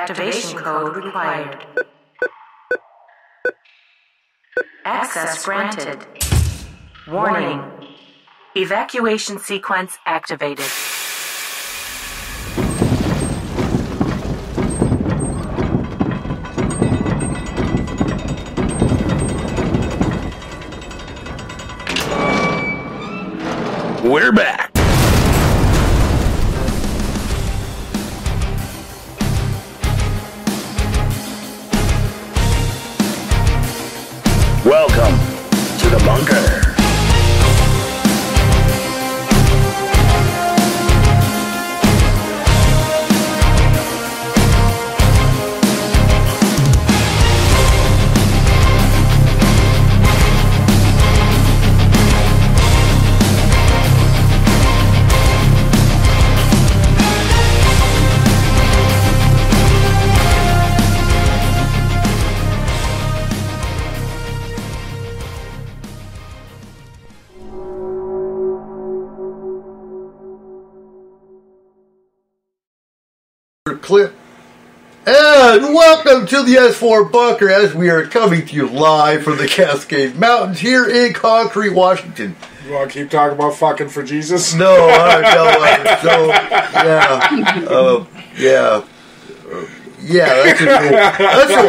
Activation code required. Access granted. Warning. Evacuation sequence activated. We're back. Welcome to the bunker. Clip. And welcome to the S4 Bunker as we are coming to you live from the Cascade Mountains here in Concrete, Washington. You want to keep talking about fucking for Jesus? No, that's so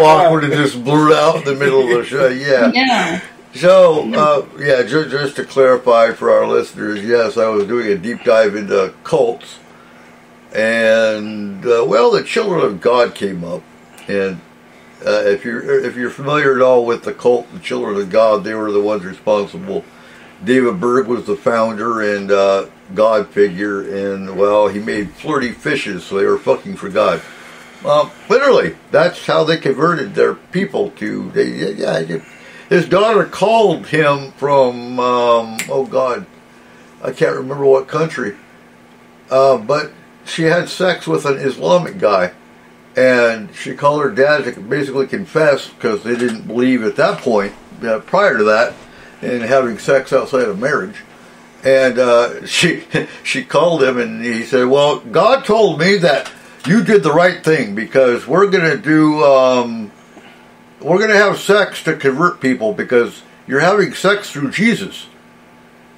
awkward to just blurt out in the middle of the show. Yeah. So, just to clarify for our listeners, yes, I was doing a deep dive into cults. And the Children of God came up, and if you're familiar at all with the cult, the Children of God, they were the ones responsible. David Berg was the founder and God figure, and he made flirty fishes, so they were fucking for God. Literally, that's how they converted their people to. His daughter called him from I can't remember what country, but. She had sex with an Islamic guy, and she called her dad to basically confess because they didn't believe at that point, prior to that, in having sex outside of marriage. And she called him, and he said, "Well, God told me that you did the right thing because we're gonna have sex to convert people because you're having sex through Jesus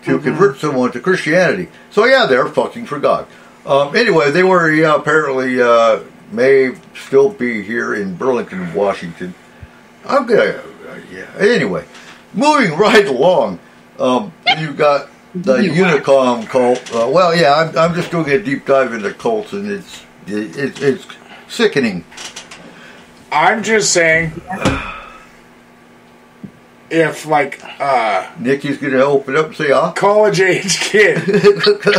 to convert someone to Christianity. So yeah, they're fucking for God." Anyway, they were apparently may still be here in Burlington, Washington. Anyway, moving right along, you got the Unicom cult. I'm just doing a deep dive into cults, and it's sickening. I'm just saying, if Nikki's gonna open up and say, college age kid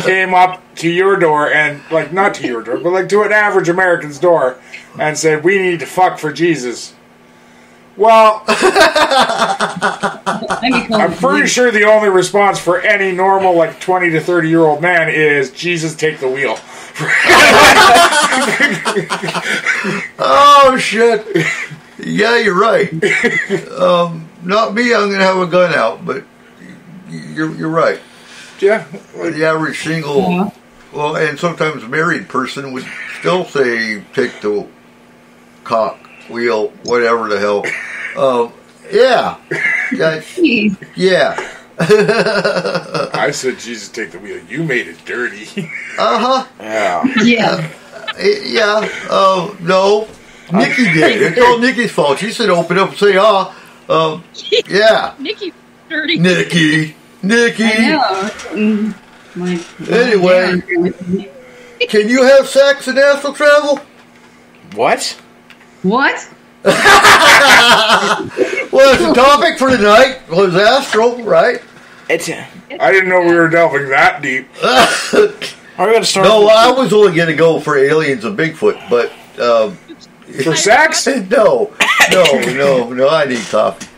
came up to your door and not to your door, but to an average American's door and said, "We need to fuck for Jesus." Well, I'm pretty sure the only response for any normal 20 to 30-year-old man is, "Jesus, take the wheel." Oh shit! Yeah, you're right. Not me, I'm going to have a gun out, but you're right. Yeah. The average single, and sometimes married person would still say, take the cock, wheel, whatever the hell. Yeah. I said, Jesus, take the wheel. You made it dirty. Uh-huh. Yeah. No. Nikki did. It's all Nikki's fault. She said open up and say, yeah. Nikki, dirty. Nikki. I know. Anyway, can you have sex in astral travel? What? Well, it's a topic for tonight. Was astral, right? I didn't know we were delving that deep. Are we going to start? No, I was only going to go for aliens and Bigfoot, but for sex? No, I need coffee.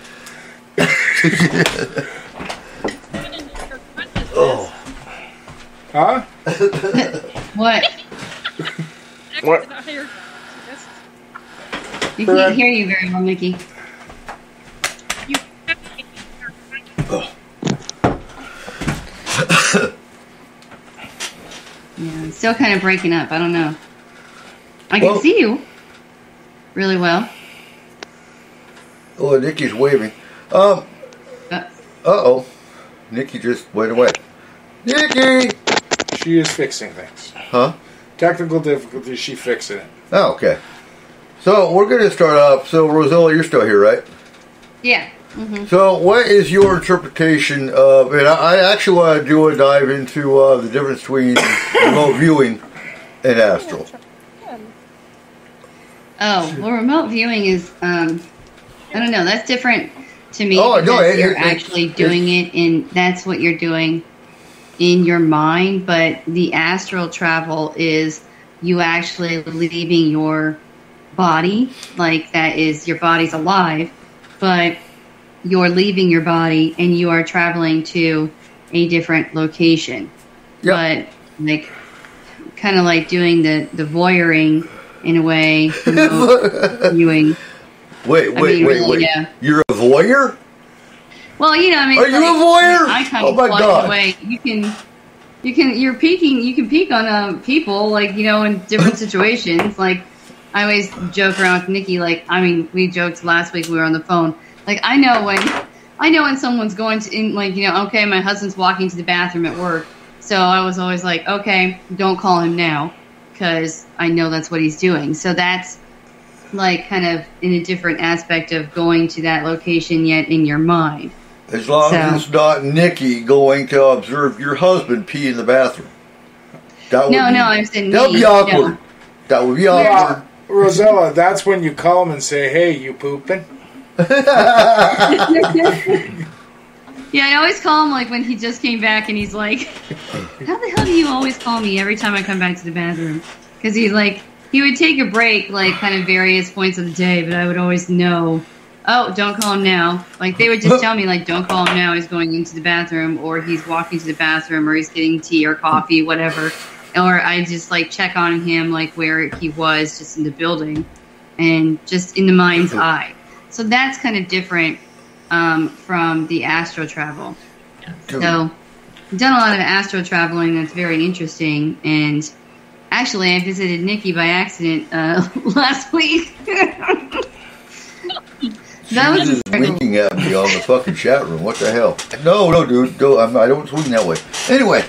Oh. Huh? What? What? We can't hear you very well, Mickey. Yeah, it's still kind of breaking up. I don't know. I can see you. really well. Oh, Nikki's waving. Uh-oh. Nikki just went away. Nikki! She is fixing things. Huh? Technical difficulties, she fixing it. Oh, okay. So, we're going to start off. So, Rosella, you're still here, right? Yeah. Mm-hmm. So, what is your interpretation of, and I actually want to do a dive into the difference between remote viewing and astral. Oh, well, remote viewing is, I don't know, that's different to me Oh, because no, you're actually doing it, and that's what you're doing in your mind, but the astral travel is you actually leaving your body, like that is, your body's alive, but you're leaving your body and you are traveling to a different location. Yep. But, like, kind of like doing the voyeuring in a way, remote viewing. Wait. Yeah. You're a voyeur? Well, you know, I mean, Are you a voyeur? I kind Oh of my God. away. You can peek on people, like, you know, in different situations. Like, I always joke around with Nikki, like, I mean, we joked last week we were on the phone. Like, I know when someone's going to, like, you know, okay, my husband's walking to the bathroom at work. So I was always like, okay, don't call him now, because I know that's what he's doing. So that's, like, kind of in a different aspect of going to that location yet in your mind. As long as it's not Nikki going to observe your husband pee in the bathroom. I'm saying that would be awkward. No. That would be awkward. Rosella, that's when you call him and say, hey, you pooping? Yeah, I always call him, like, when he just came back, and he's like, how the hell do you always call me every time I come back to the bathroom? Because he would take a break, like, kind of various points of the day, but I would always know, oh, don't call him now. Like, they would just tell me, like, don't call him now, he's going into the bathroom, or he's walking to the bathroom, or he's getting tea or coffee, whatever. Or I just, like, check on him, like, where he was, just in the building, and just in the mind's eye. So that's kind of different from the astral travel. So I've done a lot of astral traveling that's very interesting, and actually I visited Nikki by accident last week. That was just winking at me on the fucking chat room. What the hell? No, dude. I don't swing that way. Anyway,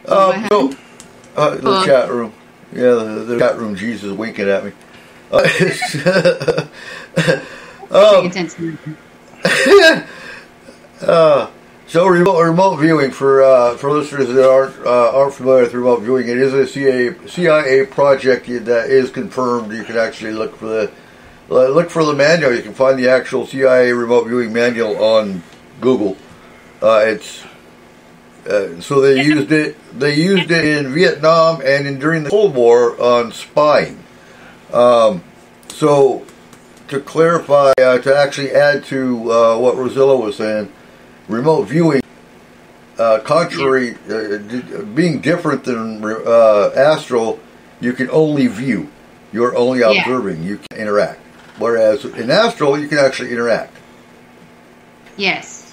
the chat room. Yeah, the chat room. Jesus winking at me. So remote viewing for listeners that aren't familiar with remote viewing, it is a CIA project that is confirmed. You can actually look for the manual. You can find the actual CIA remote viewing manual on Google. So they used it. They used it in Vietnam and during the Cold War on spying. So to clarify, to actually add to what Rosella was saying, remote viewing, being different than astral, you can only view. You're only observing. You can interact. Whereas in astral, you can actually interact. Yes.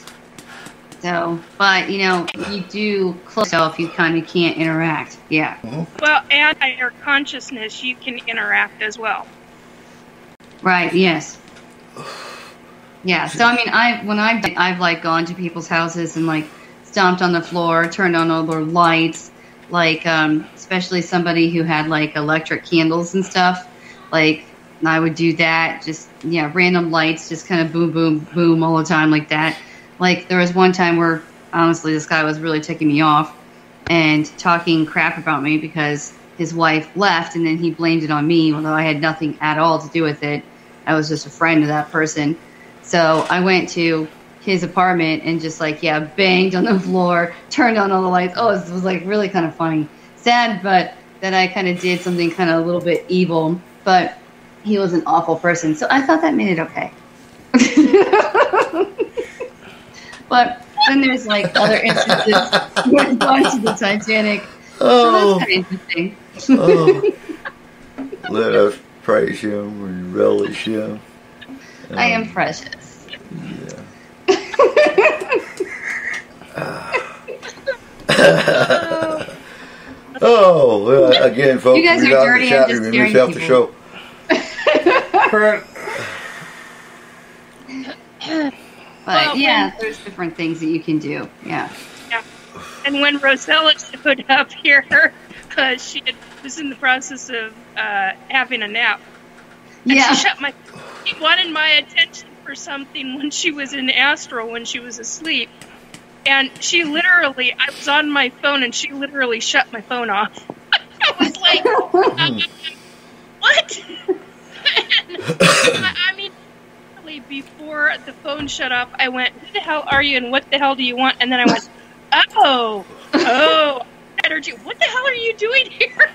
So, but, you know, you do close yourself, you kind of can't interact. Yeah. Mm-hmm. Well, and in your consciousness, you can interact as well. Right, yes. Yeah, so, I mean, I've like, gone to people's houses and, like, stomped on the floor, turned on all their lights, like, especially somebody who had, like, electric candles and stuff. Like, I would do that, just, yeah, random lights, just kind of boom, boom, boom all the time like that. Like, there was one time where, honestly, this guy was really ticking me off and talking crap about me because his wife left, and then he blamed it on me, although I had nothing at all to do with it. I was just a friend of that person. So I went to his apartment and just, like, yeah, banged on the floor, turned on all the lights. Oh, it was, like, really kind of funny. Sad, but that I kind of did something kind of a little bit evil. But he was an awful person, so I thought that made it okay. But then there's, like, other instances where it's gone to the Titanic. So that's kind of interesting. Let us praise him and relish him. I am precious. Yeah. Again, folks, you guys are dirty. I'm just scaring people. The show. But But yeah, there's different things that you can do. Yeah. Yeah. And when Rosella showed up here, she was in the process of having a nap. And Yeah. she wanted my attention for something when she was in Astral, when she was asleep. And I was on my phone, and she literally shut my phone off. I was like, what? I mean, before the phone shut off, I went, who the hell are you, and what the hell do you want? And then I went, oh, I heard you. What the hell are you doing here?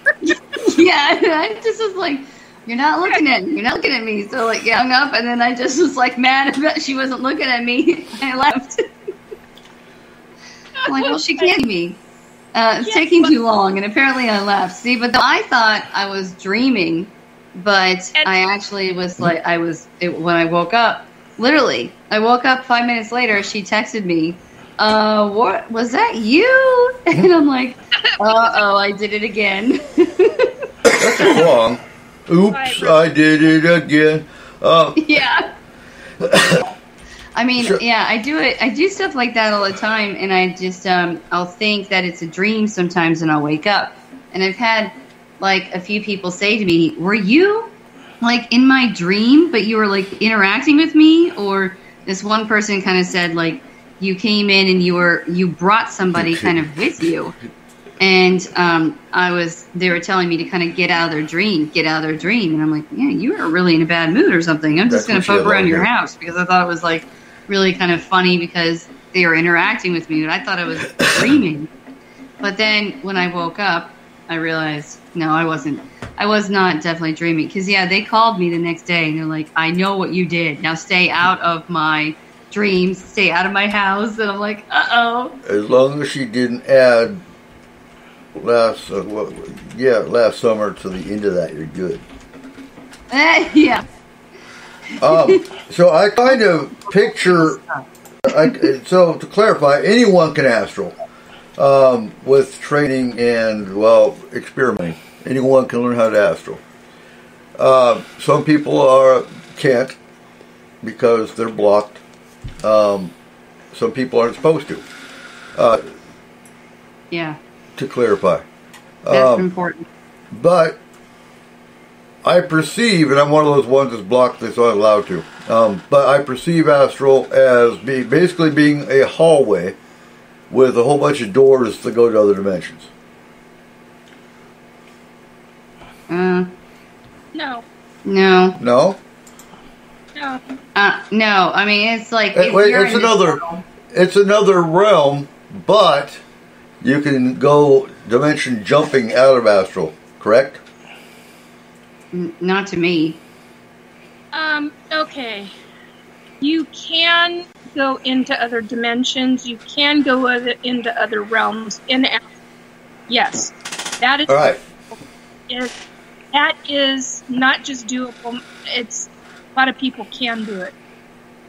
Yeah, I just was like, you're not looking at me. You're not looking at me. So, like, yeah, hung up, and then I just was like mad that she wasn't looking at me. I left. I'm like, well, she can't see me. It's taking too long, and apparently I left. See, but I thought I was dreaming, but I actually was like, when I woke up, literally, I woke up 5 minutes later, she texted me, what, was that you? And I'm like, I did it again. That's wrong. Oops, I did it again. Yeah. I mean, sure. Yeah, I do it. I do stuff like that all the time, and I just, I'll think that it's a dream sometimes, and I'll wake up. And I've had, like, a few people say to me, were you, like, in my dream, but you were, like, interacting with me? Or this one person kind of said, like, you came in and you brought somebody kind of with you. And they were telling me to kind of get out of their dream. And I'm like, yeah, you were really in a bad mood or something. I'm just going to poke around your house, because I thought it was, like, really kind of funny because they were interacting with me, but I thought I was dreaming. But then when I woke up, I realized, no, I wasn't. I was not definitely dreaming. Because, yeah, they called me the next day, and they're like, I know what you did. Now stay out of my dreams. Stay out of my house. And I'm like, uh-oh. As long as she didn't add last summer to the end of that, you're good. Yeah. So I kind of picture, so to clarify, anyone can astral with training and, well, experimenting. Anyone can learn how to astral. Some people can't because they're blocked. Some people aren't supposed to. Yeah. To clarify. That's important. But I perceive, and I'm one of those ones that's blocked that's not allowed to, but I perceive astral as basically being a hallway with a whole bunch of doors that go to other dimensions. No. No? No. No. I mean, it's like it's another realm, but you can go dimension jumping out of astral, correct? Not to me. Okay. You can go into other dimensions. You can go into other realms. Yes. That is. All right. That is not just doable. A lot of people can do it.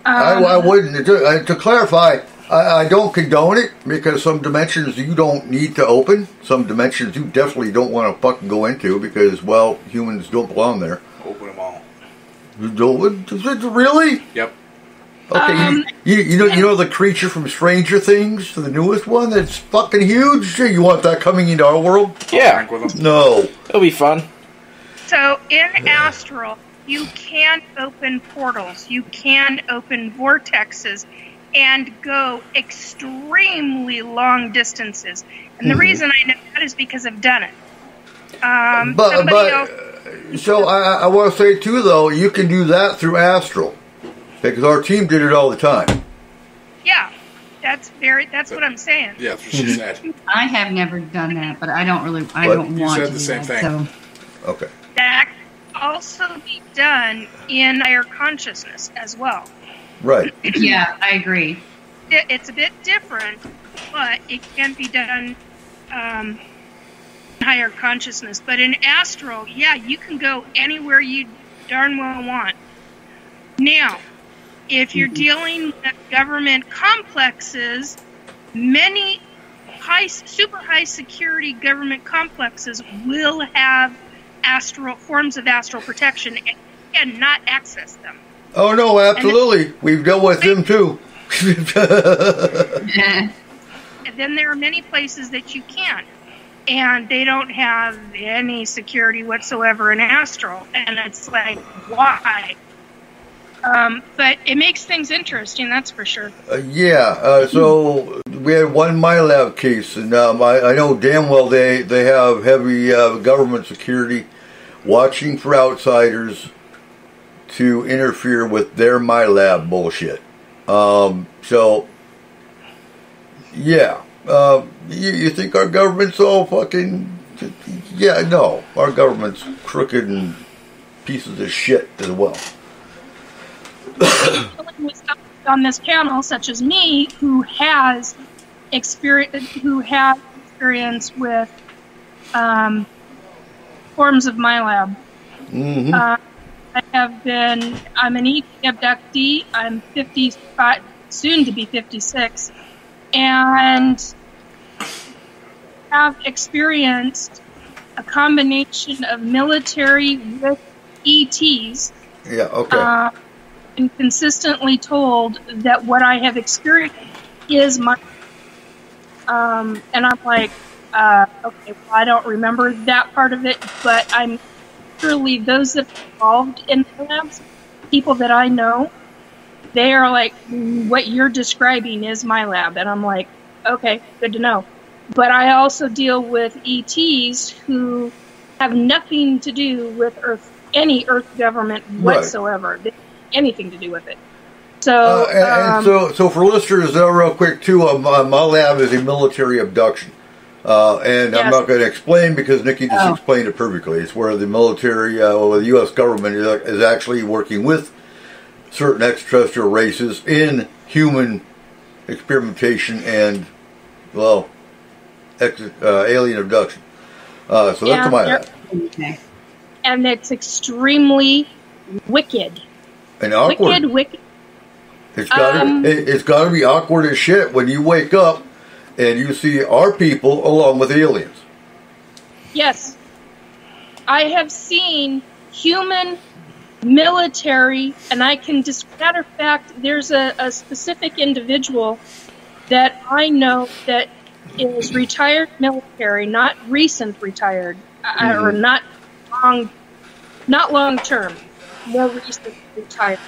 I wouldn't. To clarify, I don't condone it, because some dimensions you don't need to open. Some dimensions you definitely don't want to fucking go into because, well, humans don't belong there. Open them all. Really? Yep. Okay, you know the creature from Stranger Things, the newest one that's fucking huge? You want that coming into our world? Yeah. No. It'll be fun. So in Astral, you can open portals. You can open vortexes and go extremely long distances. And the reason I know that is because I've done it. So I want to say too, though, you can do that through Astral, because our team did it all the time. Yeah, that's what I'm saying. Yeah, that's what she said. I have never done that, but I don't want to. You said the same thing. So. Okay. That can also be done in higher consciousness as well. Right. Yeah, I agree. It's a bit different, but it can be done in higher consciousness. But in Astral, yeah, you can go anywhere you darn well want. Now, if you're dealing with government complexes, many super high security government complexes will have forms of astral protection. And cannot access them. Oh no, absolutely. We've dealt with them too. And then there are many places that you can't. And they don't have any security whatsoever in Astral. And it's like, why? But it makes things interesting, that's for sure. So we had one MyLab case, and I know damn well they have heavy government security watching for outsiders to interfere with their MyLab bullshit. You think our government's all fucking... Yeah, no. Our government's crooked and pieces of shit as well. With on this panel, such as me, who has experience with forms of MyLab. Mm-hmm. I'm an ET abductee. I'm 55, soon to be 56, and have experienced a combination of military with ETs. Yeah, okay. And consistently told that what I have experienced is my... and I'm like, okay, well, I don't remember that part of it, but I'm surely those that are involved in the labs, people that I know, they are like, what you're describing is my lab. And I'm like, okay, good to know. But I also deal with ETs who have nothing to do with any Earth government whatsoever. Right. They have anything to do with it. So, so for listeners, real quick too, my lab is a military abduction. And yes. I'm not going to explain because Nikki just explained it perfectly. It's where the military, the U.S. government is actually working with certain extraterrestrial races in human experimentation and, alien abduction. So that's my lab. Okay. And it's extremely wicked. And awkward. Wicked. It's got to be awkward as shit when you wake up and you see our people along with aliens. Yes. I have seen human military, and I can just, matter of fact, there's a specific individual that I know that is retired military, not recent retired, or not long term, more recent retired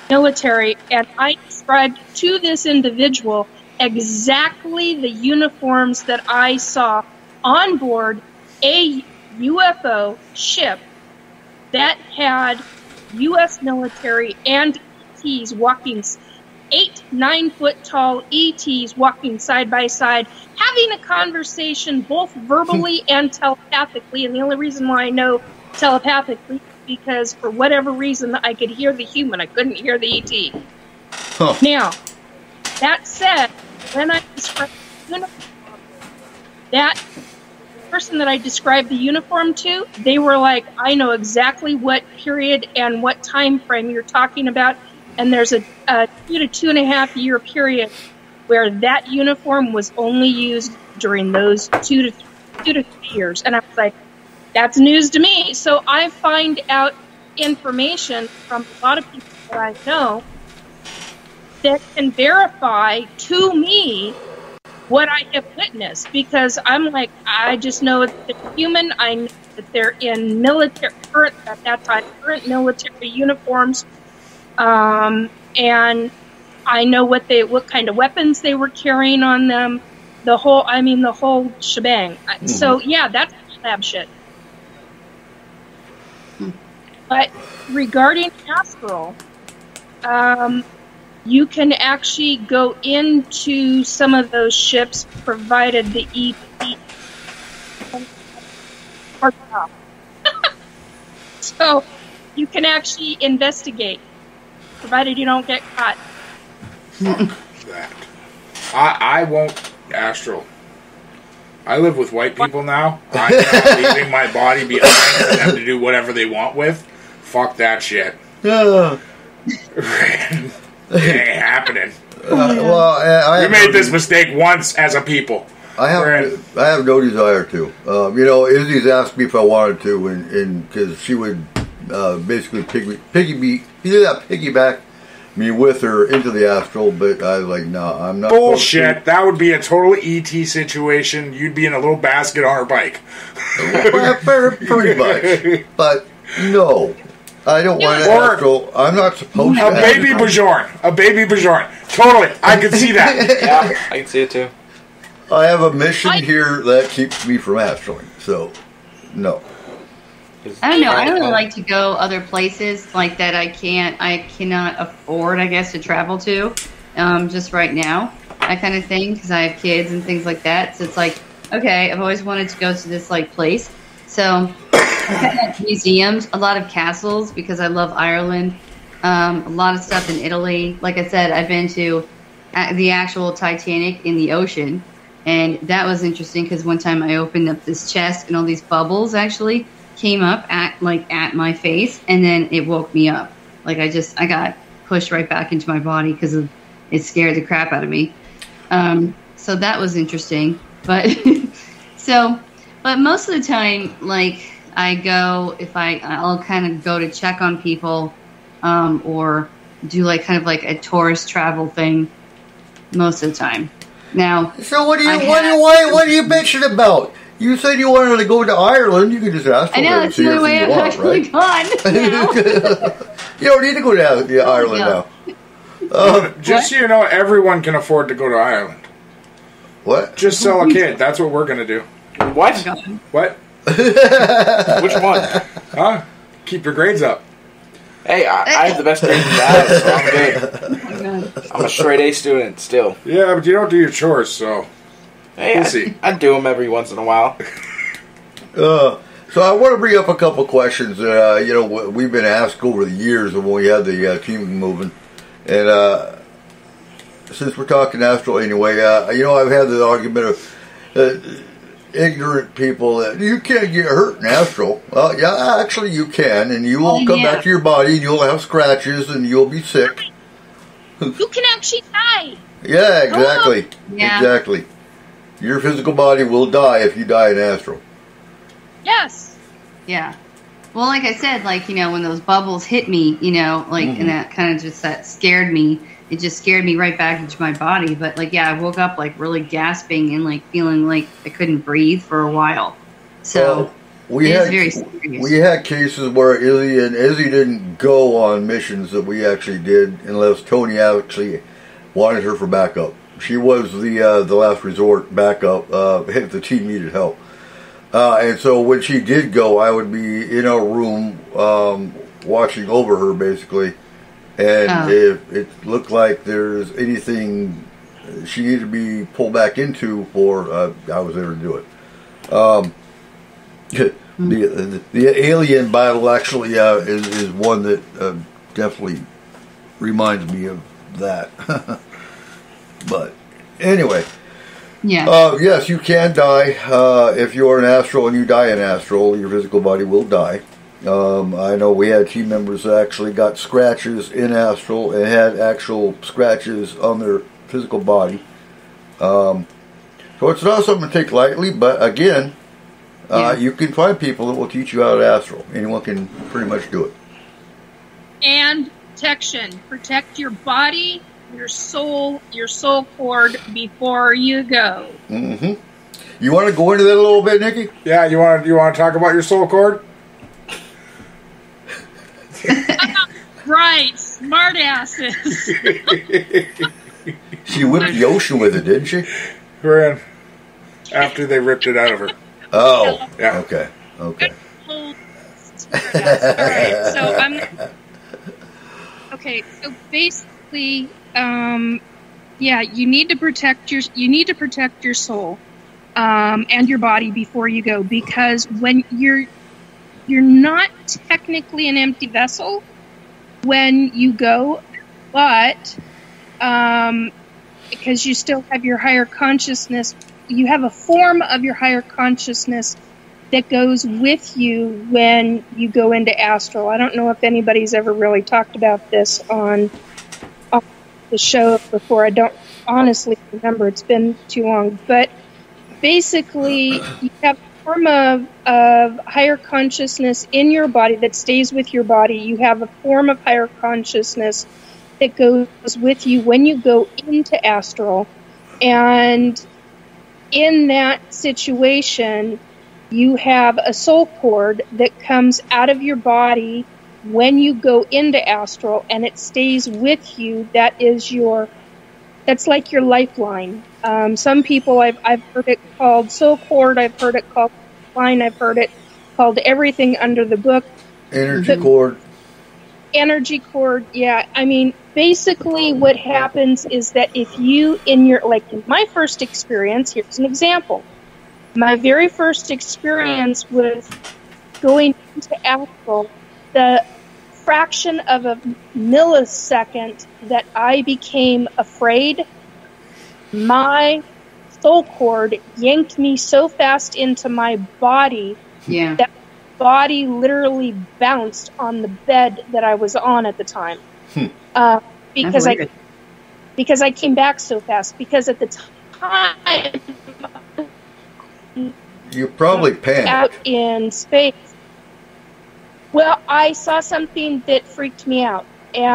military, and I described to this individual exactly the uniforms that I saw on board a UFO ship that had U.S. military and ETs walking, 8-9 foot tall ETs walking side by side, having a conversation both verbally and telepathically. And the only reason why I know telepathically is because for whatever reason I could hear the human, I couldn't hear the ET. Huh. Now, that said, when I described the uniform, that person that I described the uniform to, they were like, I know exactly what period and what time frame you're talking about, and there's a 2 to 2.5 year period where that uniform was only used during those 2 to 3 years. And I was like, that's news to me. So I find out information from a lot of people that I know that can verify to me what I have witnessed, because I'm like, I just know it's human. I know that they're in current military uniforms, and I know what kind of weapons they were carrying on them. The whole shebang. Mm-hmm. So yeah, that's lab shit. But regarding Astral, you can actually go into some of those ships, provided the ET or so you can actually investigate, provided you don't get caught. That I won't Astral. I live with white people now. I'm not leaving my body behind for them to do whatever they want with. Fuck that shit. Yeah. It ain't happening. I we made this mistake once as a people. I have no desire to. Izzy's asked me if I wanted to, and because she would basically piggyback me with her into the astral, but I was like, no, I'm not. Bullshit. That would be a total ET situation. You'd be in a little basket on her bike. Pretty much. But no, I don't want an astral. I'm not supposed to. A baby Bajorn. A baby Bajorn. Totally. I can see that. Yeah, I can see it too. I have a mission here that keeps me from astraling, so no. I don't know. I really like to go other places like that. I cannot afford, I guess, to travel to, just right now, that kind of thing, because I have kids and things like that. So it's like, okay, I've always wanted to go to this like place. So I've got like museums, a lot of castles, because I love Ireland. A lot of stuff in Italy. Like I said, I've been to the actual Titanic in the ocean, and that was interesting because one time I opened up this chest and all these bubbles actually came up at my face, and then it woke me up. Like I got pushed right back into my body because it scared the crap out of me. So that was interesting. But but most of the time, like I go I'll kind of go to check on people, or do like kind of like a tourist travel thing most of the time. Now, so what are you bitching about? You said you wanted to go to Ireland. You could just ask for I know, that's the only way I've actually gone. You don't need to go to Ireland now. Just so you know, everyone can afford to go to Ireland. What? Just sell a kid. That's what we're going to do. What? What? Which one? Huh? Keep your grades up. Hey, I have the best grades in the house, so I'm good. I'm a straight A student still. Yeah, but you don't do your chores, so... Hey, I do them every once in a while. So I want to bring up a couple questions. We've been asked over the years when we had the team moving, and since we're talking astral anyway, I've had the argument of ignorant people that you can't get hurt in astral. Well, yeah, actually you can, and you will come back to your body, and you'll have scratches, and you'll be sick. You can actually die. Yeah, exactly. Yeah. Exactly. Your physical body will die if you die in astral. Yes. Yeah. Well, like I said, when those bubbles hit me, and that kind of just that scared me. It just scared me right back into my body. But I woke up really gasping and feeling like I couldn't breathe for a while. So we very serious. We had cases where Izzy didn't go on missions that we actually did unless Tony actually wanted her for backup. She was the last resort backup if the team needed help. And so when she did go, I would be in a room watching over her, basically. And if it looked like there's anything she needed to be pulled back into for, I was there to do it. The alien battle actually is one that definitely reminds me of that. But anyway, yes, you can die if you're an astral and you die in astral. Your physical body will die. I know we had team members that actually got scratches in astral and had actual scratches on their physical body. So it's not something to take lightly. But again, you can find people that will teach you how to astral. Anyone can pretty much do it. And protection. Protect your body, your soul cord before you go. Mm-hmm. You want to go into that a little bit, Nikki? Yeah, you want to talk about your soul cord? Right, smart asses. She whipped the ocean with it, didn't she? Ran after they ripped it out of her. Oh, yeah. Okay. All right, so so basically, you need to protect your soul and your body before you go, because when you're not technically an empty vessel when you go, but because you still have your higher consciousness, you have a form of your higher consciousness that goes with you when you go into astral. I don't know if anybody's ever really talked about this on the show before. I don't honestly remember. It's been too long. But basically, you have form of higher consciousness in your body that stays with your body. You have a form of higher consciousness that goes with you when you go into astral. And in that situation, you have a soul cord that comes out of your body when you go into astral, and it stays with you. That's like your lifeline. Some people, I've heard it called soul cord, I've heard it called line, I've heard it called everything under the book. Energy cord. Energy cord, yeah. I mean, basically what happens is that if you, in my first experience, here's an example. My very first experience with going into astral, the fraction of a millisecond that I became afraid, my soul cord yanked me so fast into my body that my body literally bounced on the bed that I was on at the time. Because I came back so fast. Because at the time, you probably panicked. Out in space. Well, I saw something that freaked me out, and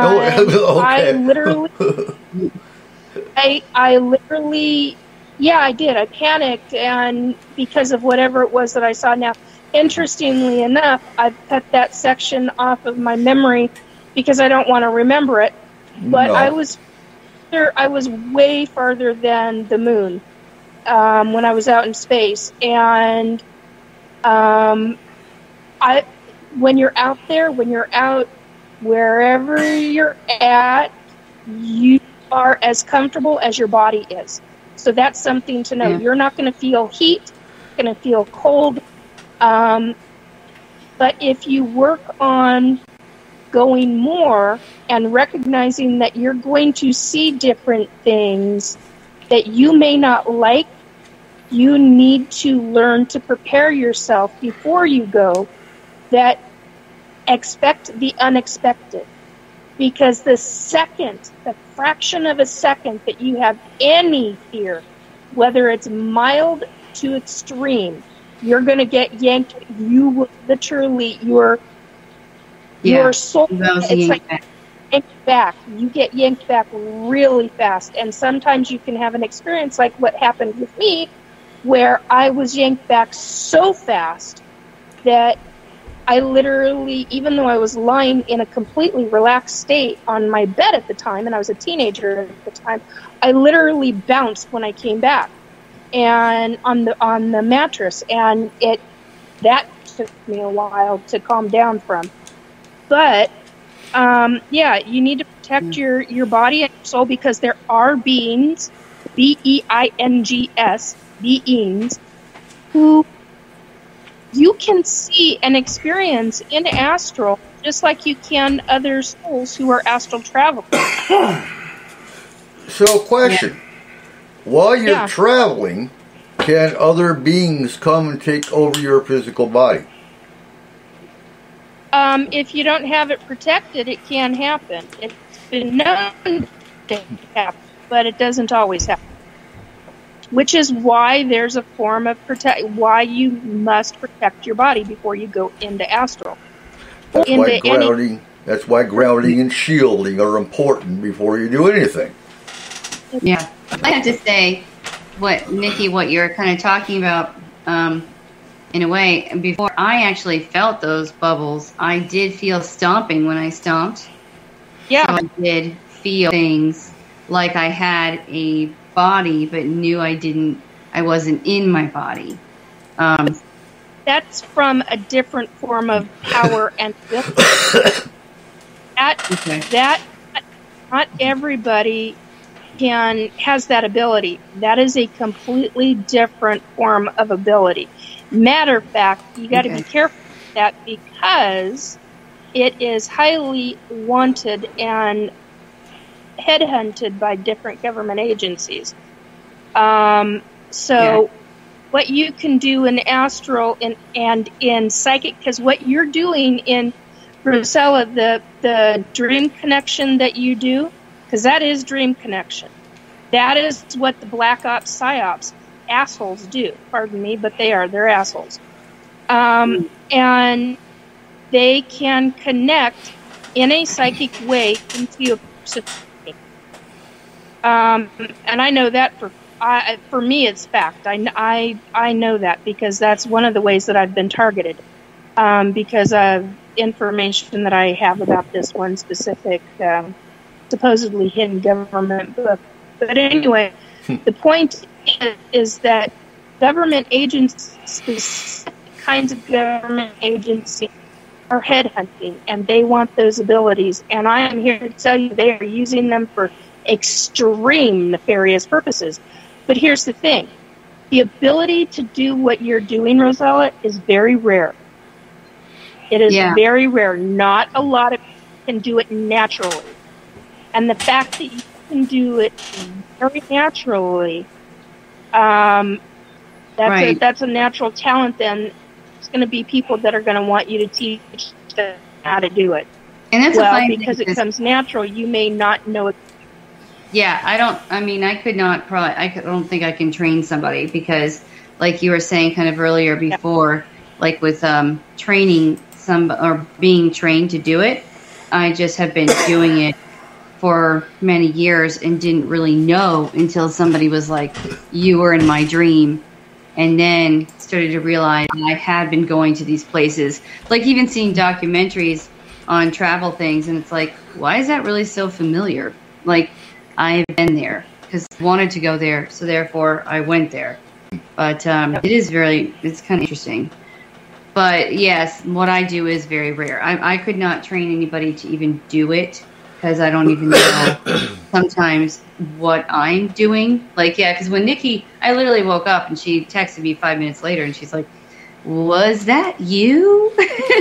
I literally, yeah, I did. I panicked, and because of whatever it was that I saw. Now, interestingly enough, I've cut that section off of my memory because I don't want to remember it. But I was way farther than the moon when I was out in space, and when you're out there, when you're out wherever you're at, you are as comfortable as your body is. So that's something to know. Yeah. You're not going to feel heat, you're going to feel cold. But if you work on going more and recognizing that you're going to see different things that you may not like, you need to learn to prepare yourself before you go, that expect the unexpected. Because the fraction of a second that you have any fear, whether it's mild to extreme, you're going to get yanked. You will literally, your soul, it's like yanked back. You get yanked back really fast. And sometimes you can have an experience like what happened with me, where I was yanked back so fast that I literally, even though I was lying in a completely relaxed state on my bed at the time, and I was a teenager at the time, I literally bounced when I came back, and on the mattress, and that took me a while to calm down from. But you need to protect your body and your soul, because there are beings, beings, beings, who you can see and experience in astral, just like you can other souls who are astral travelers. So, question. While you're traveling, can other beings come and take over your physical body? If you don't have it protected, it can happen. It's been known to happen, but it doesn't always happen. Which is why there's a form of why you must protect your body before you go into astral. That's why grounding and shielding are important before you do anything. Yeah, I have to say, what you're kind of talking about, in a way, before I actually felt those bubbles, I did feel stomping when I stomped. Yeah, so I did feel things like I had a body, but knew I wasn't in my body. That's from a different form of power and ability. That not everybody has that ability. That is a completely different form of ability. Matter of fact, you got to be careful with that, because it is highly wanted and headhunted by different government agencies. What you can do in astral and in psychic, because what you're doing in Rosella, the dream connection that you do, because that is dream connection. That is what the black ops, psyops. assholes do. Pardon me, but they are. They're assholes. And they can connect in a psychic way into a person. And I know that for me, it's fact. I know that because that's one of the ways that I've been targeted because of information that I have about this one specific, supposedly hidden government book. But anyway, the point is that government agents, specific kinds of government agencies, are headhunting, and they want those abilities. And I am here to tell you they are using them for extreme nefarious purposes. But here's the thing. The ability to do what you're doing, Rosella, is very rare. It is very rare. Not a lot of people can do it naturally. And the fact that you can do it very naturally, that's a natural talent. Then it's going to be people that are going to want you to teach them how to do it. And that's because it comes natural, you may not know it. Yeah, I don't think I can train somebody because, like you were saying kind of earlier before, like with training or being trained to do it, I just have been doing it for many years and didn't really know until somebody was like, you were in my dream, and then started to realize I had been going to these places, like even seeing documentaries on travel things, and it's like, why is that really so familiar? Like, I've been there because I wanted to go there, so therefore I went there. But it's kind of interesting. But yes, what I do is very rare. I could not train anybody to even do it because I don't even know sometimes what I'm doing. Like, because when Nikki, I literally woke up and she texted me 5 minutes later and she's like, was that you?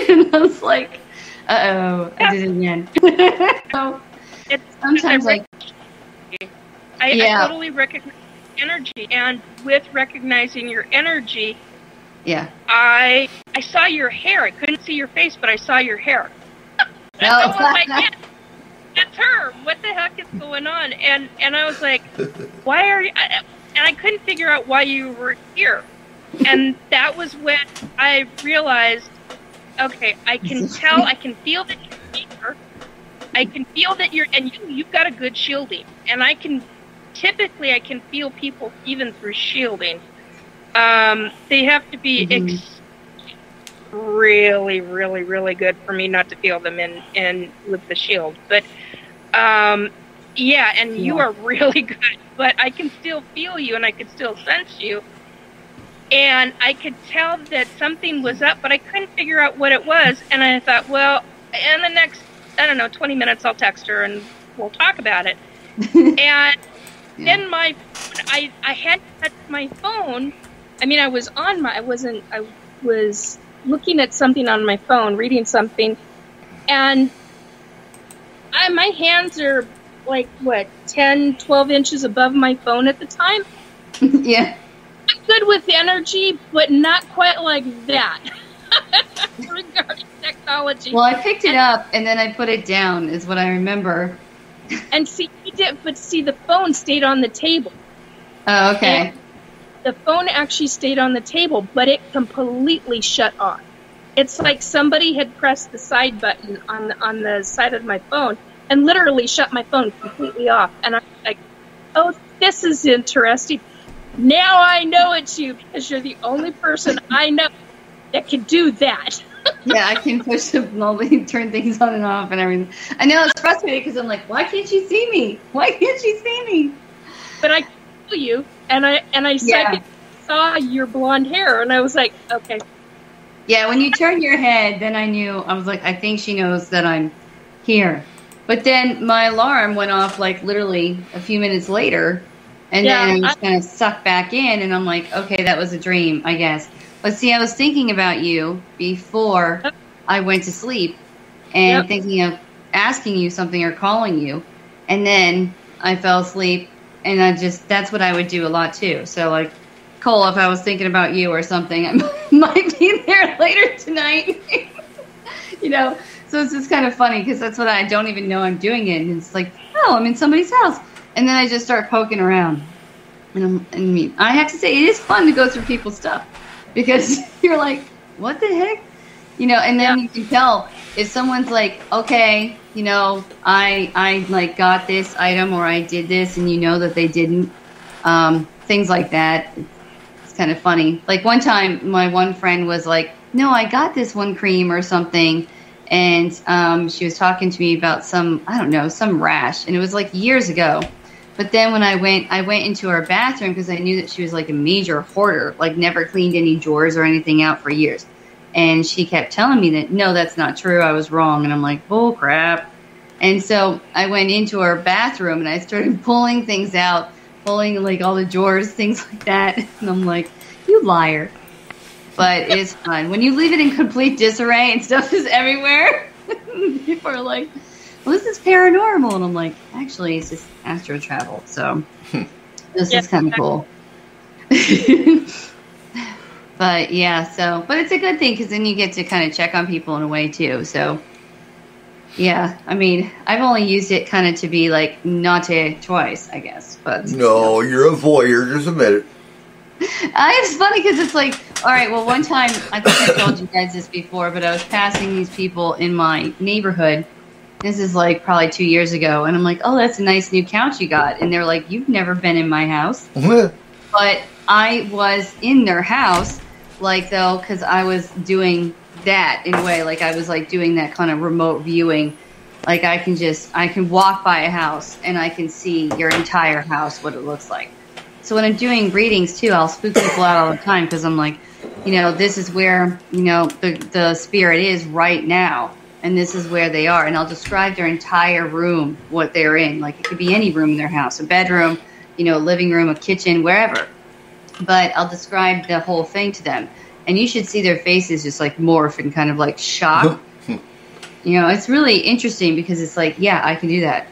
And I was like, uh-oh, I did it again. So sometimes I totally recognize energy, and with recognizing your energy, I saw your hair. I couldn't see your face, but I saw your hair. And I was like, yeah, that's her. What the heck is going on? And I was like, why are you? And I couldn't figure out why you were here. And that was when I realized, okay, I can tell, I can feel that you're here. I can feel that you've got a good shielding, and I can feel people even through shielding. They have to be really, really, really good for me not to feel them in with the shield. But you are really good. But I can still feel you, and I can still sense you, and I could tell that something was up, but I couldn't figure out what it was. And I thought, well, in the next 20 minutes, I'll text her and we'll talk about it. And then I had to touch my phone. I mean, I was looking at something on my phone, reading something, and my hands are like, 10, 12 inches above my phone at the time? Yeah. I'm good with energy, but not quite like that. Regarding technology. Well, I picked it up and then I put it down, is what I remember. And the phone stayed on the table. Oh, okay. And the phone actually stayed on the table, but it completely shut off. It's like somebody had pressed the side button on the side of my phone and literally shut my phone completely off. And I'm like, oh, this is interesting. Now I know it's you because you're the only person I know that can do that. Yeah, I can push turn things on and off and everything. I know it's frustrating because I'm like, why can't she see me? Why can't she see me? But I feel you, and I saw your blonde hair, and I was like, okay. Yeah, when you turn your head, then I knew. I was like, I think she knows that I'm here. But then my alarm went off like literally a few minutes later, and then I was kind of sucked back in, and I'm like, okay, that was a dream, I guess. But see, I was thinking about you before I went to sleep and thinking of asking you something or calling you. And then I fell asleep, and that's what I would do a lot too. So like, Cole, if I was thinking about you or something, I might be there later tonight. So it's just kind of funny because that's what I don't even know I'm doing it. And it's like, oh, I'm in somebody's house. And then I just start poking around. And I mean, I have to say, it is fun to go through people's stuff because you're like, what the heck? You know, and then you can tell if someone's like, okay, you know, I like got this item or I did this, and you know that they didn't. Things like that. It's kind of funny. Like one time, my one friend was like, no, I got this one cream or something. And she was talking to me about some rash. And it was like years ago. But then when I went into her bathroom because I knew that she was like a major hoarder, like never cleaned any drawers or anything out for years. And she kept telling me that, no, that's not true. I was wrong. And I'm like, bull crap. And so I went into her bathroom and I started pulling things out, pulling like all the drawers, things like that. And I'm like, you liar. But it's fun. When you leave it in complete disarray and stuff is everywhere, people are like, well, this is paranormal. And I'm like, actually, it's just astro travel. So this is kind of cool. But yeah, but it's a good thing because then you get to kind of check on people in a way too. So yeah, I mean, I've only used it kind of to be like naughty twice, I guess. But no, you're a voyeur. Just admit it. It's funny because it's like, all right, well, one time, I think I told you guys this before, but I was passing these people in my neighborhood. This is like probably 2 years ago. And I'm like, oh, that's a nice new couch you got. And they're like, you've never been in my house. But I was in their house, like, though, because I was doing that in a way. Like, I was like doing that kind of remote viewing. Like, I can walk by a house and I can see your entire house, what it looks like. So when I'm doing readings, too, I'll spook people out all the time because I'm like, you know, this is where, you know, the spirit is right now, and this is where they are. And I'll describe their entire room, what they're in. Like, it could be any room in their house, a bedroom, you know, a living room, a kitchen, wherever. But I'll describe the whole thing to them. And you should see their faces just, like, morph and kind of, like, shock. You know, it's really interesting because it's like, yeah, I can do that.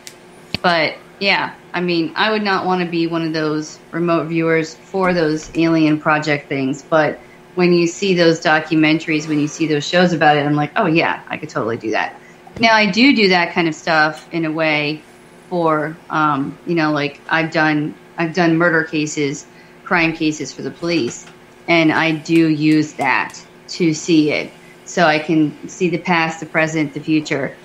But, yeah. I mean, I would not want to be one of those remote viewers for those alien project things. But when you see those documentaries, when you see those shows about it, I'm like, oh, yeah, I could totally do that. Now, I do that kind of stuff in a way for, you know, like I've done murder cases, crime cases for the police. And I do use that to see it. So I can see the past, the present, the future,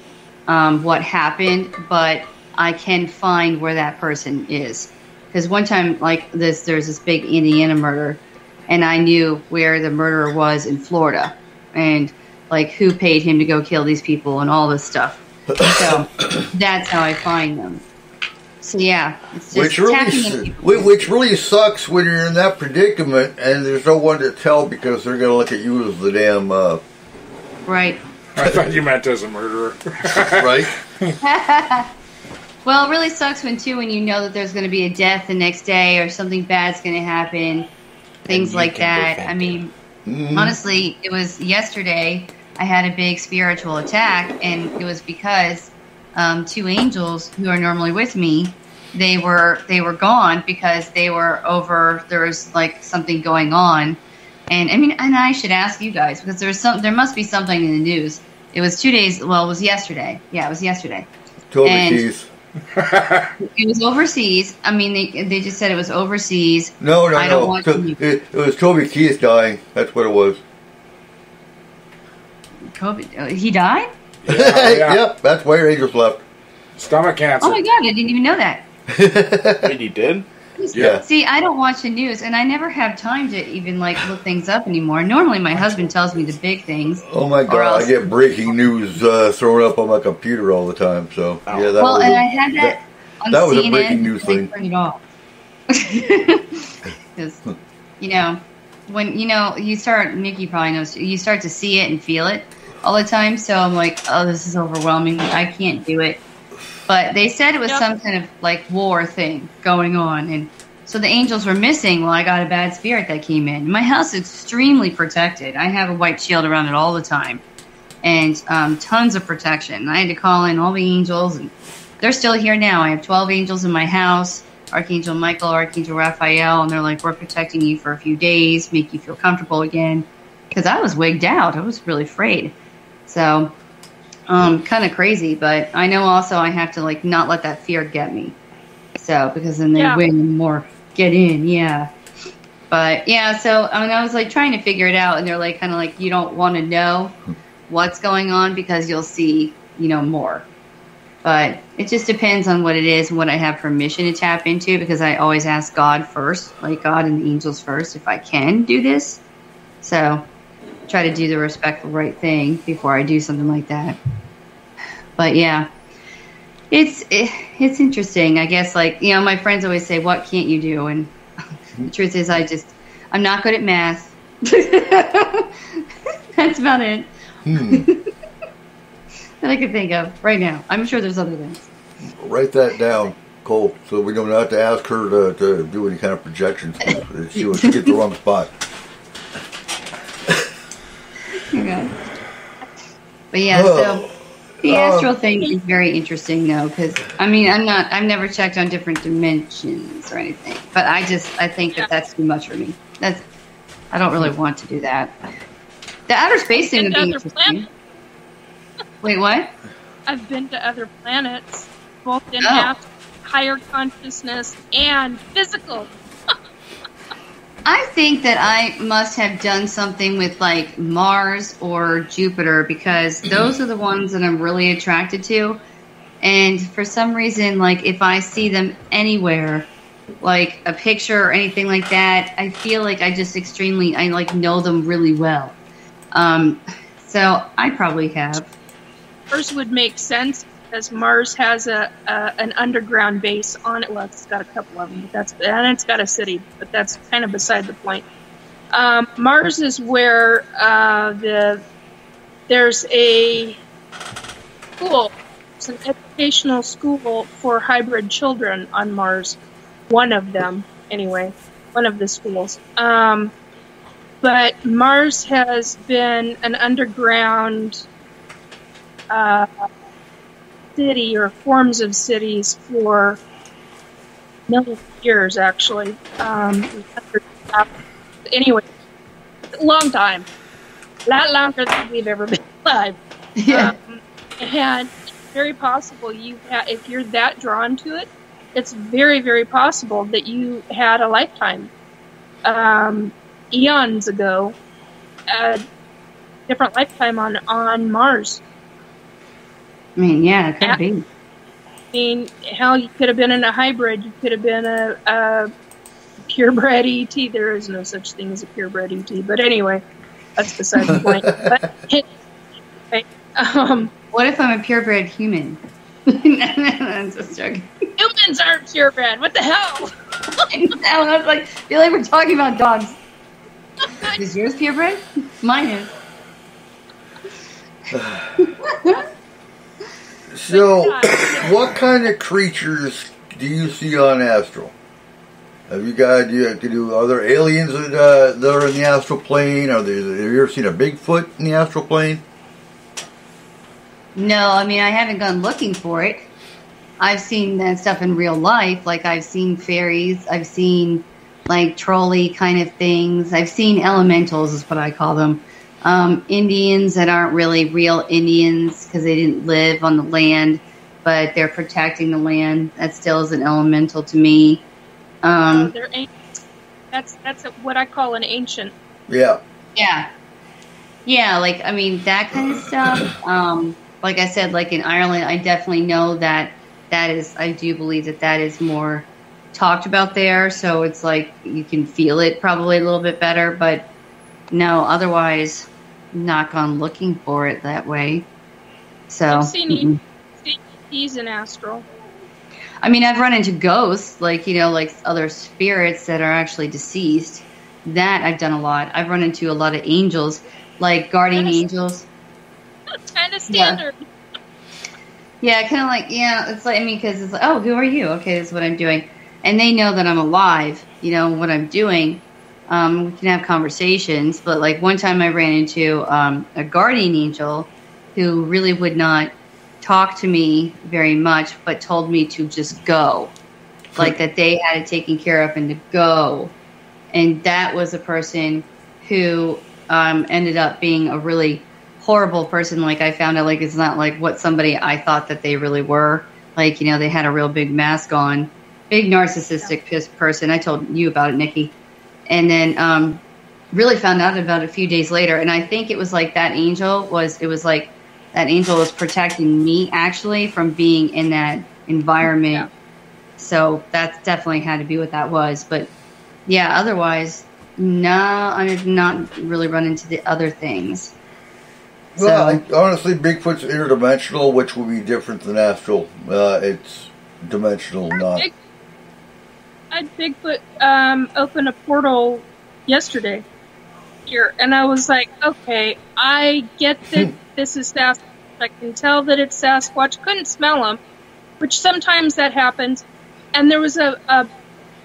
what happened. But I can find where that person is. Because one time, like this, there's this big Indiana murder, and I knew where the murderer was in Florida, and like who paid him to go kill these people and all this stuff. So that's how I find them. So yeah, it's just which really sucks when you're in that predicament and there's no one to tell because they're going to look at you as the damn. Right. I thought you meant as a murderer. Right. Well, it really sucks when you know that there's going to be a death the next day or something bad's going to happen, things like that. I mean, honestly, it was yesterday I had a big spiritual attack, and it was because 2 angels who are normally with me, they were gone because they were over. There was like something going on, and I mean, and I should ask you guys because there must be something in the news. It was 2 days. Well, it was yesterday. Yeah, it was yesterday. Toby Keith. It was overseas. I mean, they just said it was overseas. No. It was Toby Keith dying. That's what it was. COVID? He died? Yeah. Yep, that's why your angels left. Stomach cancer. Oh my god, I didn't even know that. Wait, he did? Yeah. See, I don't watch the news, and I never have time to even like look things up anymore. Normally, my husband tells me the big things. Oh my god, I get breaking news thrown up on my computer all the time. So yeah, that was and I had that on that was CNN, a breaking news thing. Turn it off because you know when you start. Nikki probably knows. You start to see it and feel it all the time. So I'm like, oh, this is overwhelming. I can't do it. But they said it was some kind of like war thing going on. And so the angels were missing. Well, I got a bad spirit that came in. My house is extremely protected. I have a white shield around it all the time. And tons of protection. I had to call in all the angels. And they're still here now. I have 12 angels in my house. Archangel Michael, Archangel Raphael. And they're like, we're protecting you for a few days. Make you feel comfortable again. Because I was wigged out. I was really afraid. So... kind of crazy, but I know also I have to like not let that fear get me. So because then they win more get in, yeah. But yeah, so I mean, I was like trying to figure it out, and they're like kind of like, you don't want to know what's going on because you'll see, more. But it just depends on what it is and what I have permission to tap into, because I always ask God first, like God and the angels first, if I can do this. So try to do the respectful right thing before I do something like that. But yeah, it's interesting. I guess, like, my friends always say, what can't you do? And the truth is, I'm not good at math. That's about it. That I can think of right now. I'm sure there's other things. Write that down, Cole, so we don't have to ask her to do any kind of projections. She'll get the wrong spot. Okay. But yeah, so the astral thing is very interesting, though, because I've never checked on different dimensions or anything, but I think that's too much for me. I don't really want to do that. The outer space thing would be interesting. Planets. Wait, what? I've been to other planets, both in higher consciousness and physical. I think that I must have done something with like Mars or Jupiter, because those are the ones that I'm really attracted to. And for some reason, like if I see them anywhere, like a picture or anything like that, I feel like I know them really well. So I probably have. Mars would make sense because Mars has an underground base on it. Well, it's got a couple of them, and it's got a city, but that's kind of beside the point. Mars is where there's a school. It's an educational school for hybrid children on Mars. One of them, anyway, one of the schools. But Mars has been an underground city or forms of cities for millions of years, actually. Anyway, a long time. A lot longer than we've ever been alive. Yeah. And it's very possible if you're that drawn to it, it's very, very possible that you had a lifetime eons ago, a different lifetime on Mars. I mean, yeah, it could be. I mean, hell, you could have been in a hybrid. You could have been a purebred ET. There is no such thing as a purebred ET. But anyway, that's beside the point. What if I'm a purebred human? I'm just joking. Humans aren't purebred. What the hell? I was like, I feel like we're talking about dogs. Is yours purebred? Mine is. So, what kind of creatures do you see on astral? Are there aliens that are in the astral plane? Have you ever seen a Bigfoot in the astral plane? No, I mean, I haven't gone looking for it. I've seen that stuff in real life. Like, I've seen fairies. I've seen, like, trolley kind of things. I've seen elementals, is what I call them. Indians that aren't really real Indians because they didn't live on the land, but they're protecting the land. That still is an elemental to me. They're ancient. That's what I call an ancient. Yeah. Yeah. Yeah, like, I mean, that kind of stuff. Like I said, like in Ireland, I definitely know that I do believe that is more talked about there. So it's like you can feel it probably a little bit better, but no, otherwise, not gone looking for it that way. So I've seen ETs in astral. I mean, I've run into ghosts, like other spirits that are actually deceased. That I've done a lot. I've run into a lot of angels, like guardian angels. That's kind of standard. Yeah, kind of like, it's like, I mean, because it's like, oh, who are you? Okay, this is what I'm doing. And they know that I'm alive, what I'm doing. We can have conversations, but like one time I ran into a guardian angel who really would not talk to me very much, but told me to just go. Like that they had it taken care of and to go. And that was a person who ended up being a really horrible person. Like I found out, like it's not like what somebody I thought that they really were. Like, they had a real big mask on. big narcissistic person. I told you about it, Nikki. And then really found out about it a few days later. And I think it was like that angel was protecting me actually from being in that environment. Yeah. So that's definitely had to be what that was. But yeah, otherwise, no, I did not really run into the other things. Well, honestly, Bigfoot's interdimensional, which would be different than astral. It's dimensional, not. I had Bigfoot open a portal yesterday here, and I was like, okay, I get that this is Sasquatch. I can tell that it's Sasquatch. Couldn't smell him, which sometimes that happens. And there was a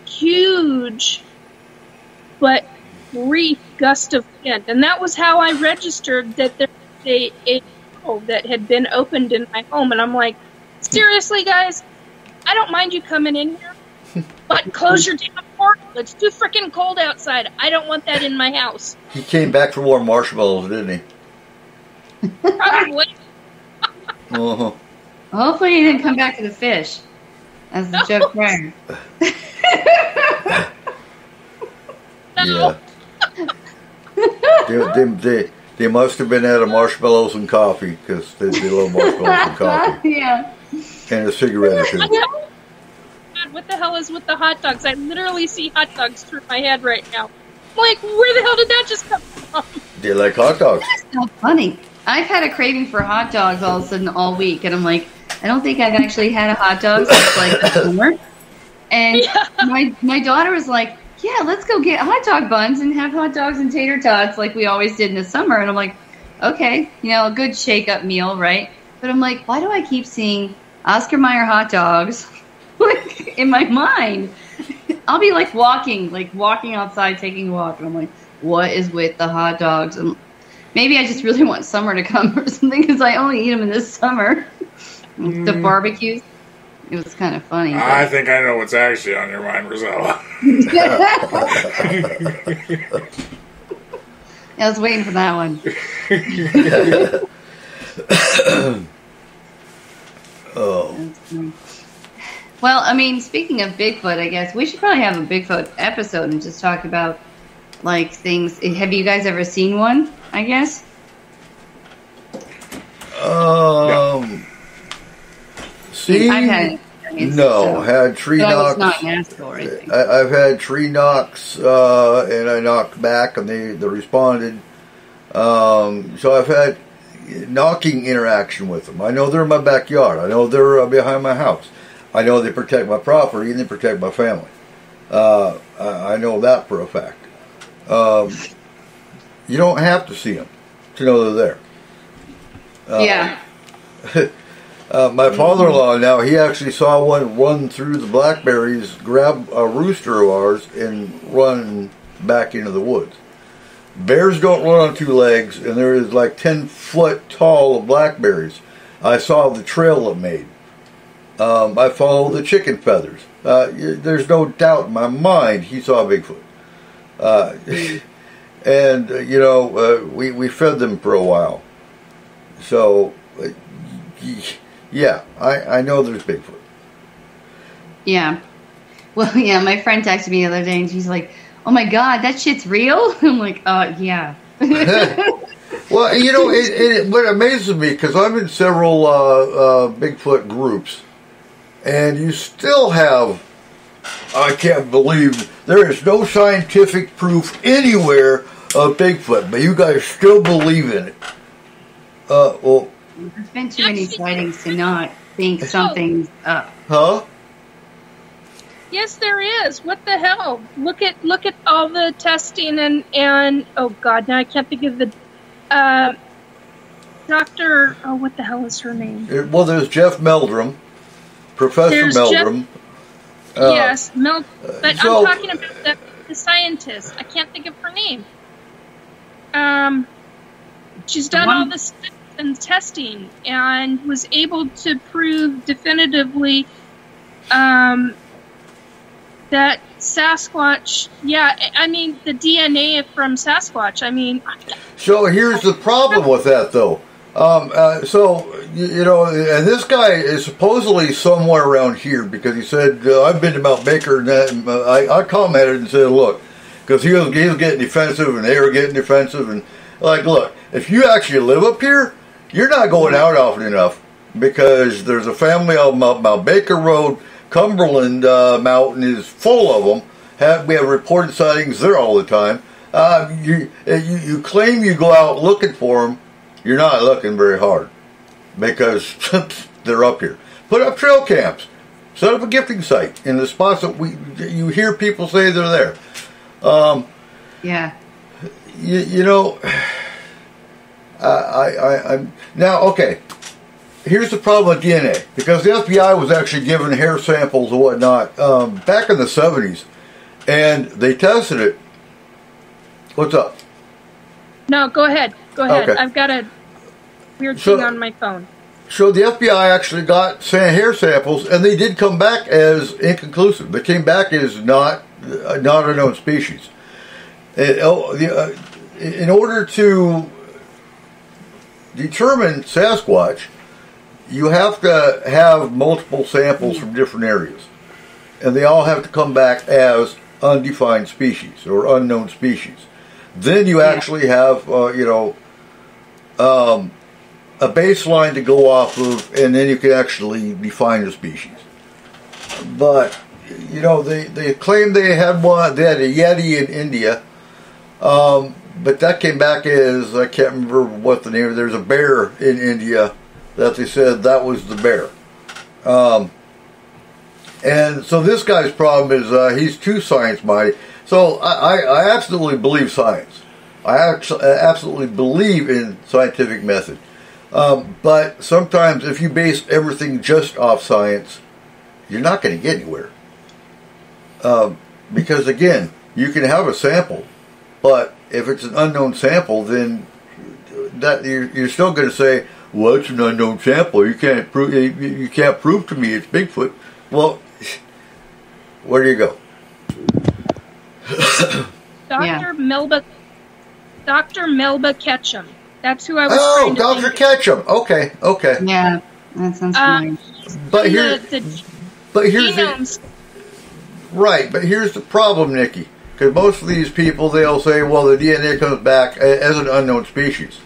huge but brief gust of wind, and that was how I registered that there was a portal that had been opened in my home. And I'm like, seriously, guys, I don't mind you coming in here, but close your damn portal. It's too freaking cold outside. I don't want that in my house. He came back for more marshmallows, didn't he? Probably. Uh-huh. Hopefully he didn't come back to the fish. As the joke prior. Yeah. They must have been out of marshmallows and coffee, because they love marshmallows and coffee. Yeah. And a cigarette or two. God, what the hell is with the hot dogs? I literally see hot dogs through my head right now. I'm like, where the hell did that just come from? They like hot dogs. That's so funny. I've had a craving for hot dogs all of a sudden all week, and I'm like, I don't think I've actually had a hot dog since like the summer. And my daughter was like, yeah, let's go get hot dog buns and have hot dogs and tater tots like we always did in the summer. And I'm like, okay, a good shake-up meal, right? But I'm like, why do I keep seeing Oscar Mayer hot dogs like in my mind? I'll be like walking outside, taking a walk, and I'm like, what is with the hot dogs? And maybe I just really want summer to come or something, because I only eat them in the summer. The barbecues. It was kind of funny. I think I know what's actually on your mind, Rosella. I was waiting for that one. Oh. Well, I mean, speaking of Bigfoot, I guess we should probably have a Bigfoot episode and just talk about, like, things. Have you guys ever seen one, I guess? See? I've had no, had tree knocks. Not natural or anything. I've had tree knocks, and I knocked back, and they responded. So I've had knocking interaction with them. I know they're in my backyard. I know they're behind my house. I know they protect my property and they protect my family. I know that for a fact. You don't have to see them to know they're there. Yeah. My father-in-law now, he actually saw one run through the blackberries, grab a rooster of ours, and run back into the woods. Bears don't run on two legs, and there is like 10 foot tall of blackberries. I saw the trail it made. I follow the chicken feathers. There's no doubt in my mind he saw Bigfoot. And, we fed them for a while. So, yeah, I know there's Bigfoot. Yeah. Well, yeah, my friend texted me the other day, and she's like, oh my God, that shit's real? I'm like, yeah. Well, what amazes me, because I'm in several Bigfoot groups, and you still have, I can't believe, there is no scientific proof anywhere of Bigfoot, but you guys still believe in it. Well, there's been too many sightings to not think something's up. Huh? Yes, there is. What the hell? Look at all the testing and oh God, now I can't think of the Dr. Oh, what the hell is her name? Well, there's Jeff Meldrum, Professor Meldrum. Yes, Meldrum. But I'm talking about the scientist. I can't think of her name. She's done all this stuff and testing and was able to prove definitively that Sasquatch, I mean, the DNA from Sasquatch, I mean... So here's the problem with that, though. So, you know, and this guy is supposedly somewhere around here because he said, I've been to Mount Baker, and that, I commented and said, look, because he was getting defensive and they were getting defensive, and like, look, if you actually live up here, you're not going out often enough because there's a family on Mount Baker Road. Cumberland Mountain is full of them. We have reported sightings there all the time. You claim you go out looking for them. You're not looking very hard because they're up here. Put up trail camps. Set up a gifting site in the spots that you hear people say they're there. Yeah. You know, I'm now okay. Here's the problem with DNA because the FBI was actually given hair samples and whatnot back in the 70s, and they tested it. What's up? No, go ahead. Go ahead. Okay. I've got a weird thing on my phone. So the FBI actually got hair samples, and they did come back as inconclusive. They came back as not a known species. In order to determine Sasquatch, you have to have multiple samples from different areas, and they all have to come back as undefined species or unknown species. Then you actually have, a baseline to go off of, and then you can actually define the species. But, you know, they claimed they had a Yeti in India, but that came back as, I can't remember what the name of it, there's a bear in India that they said that was the bear. And so this guy's problem is he's too science-minded. So I absolutely believe science. I absolutely believe in scientific method. But sometimes if you base everything just off science, you're not going to get anywhere. Because again, you can have a sample, but if it's an unknown sample, then that you're still going to say, well, it's an unknown sample. You can't prove to me it's Bigfoot. Well, where do you go? Dr. Melba Ketchum. That's who I was trying to Dr. think. Ketchum. Okay. Yeah, that sounds familiar. But here's the problem, Nikki. Because most of these people, they'll say, well, the DNA comes back as an unknown species.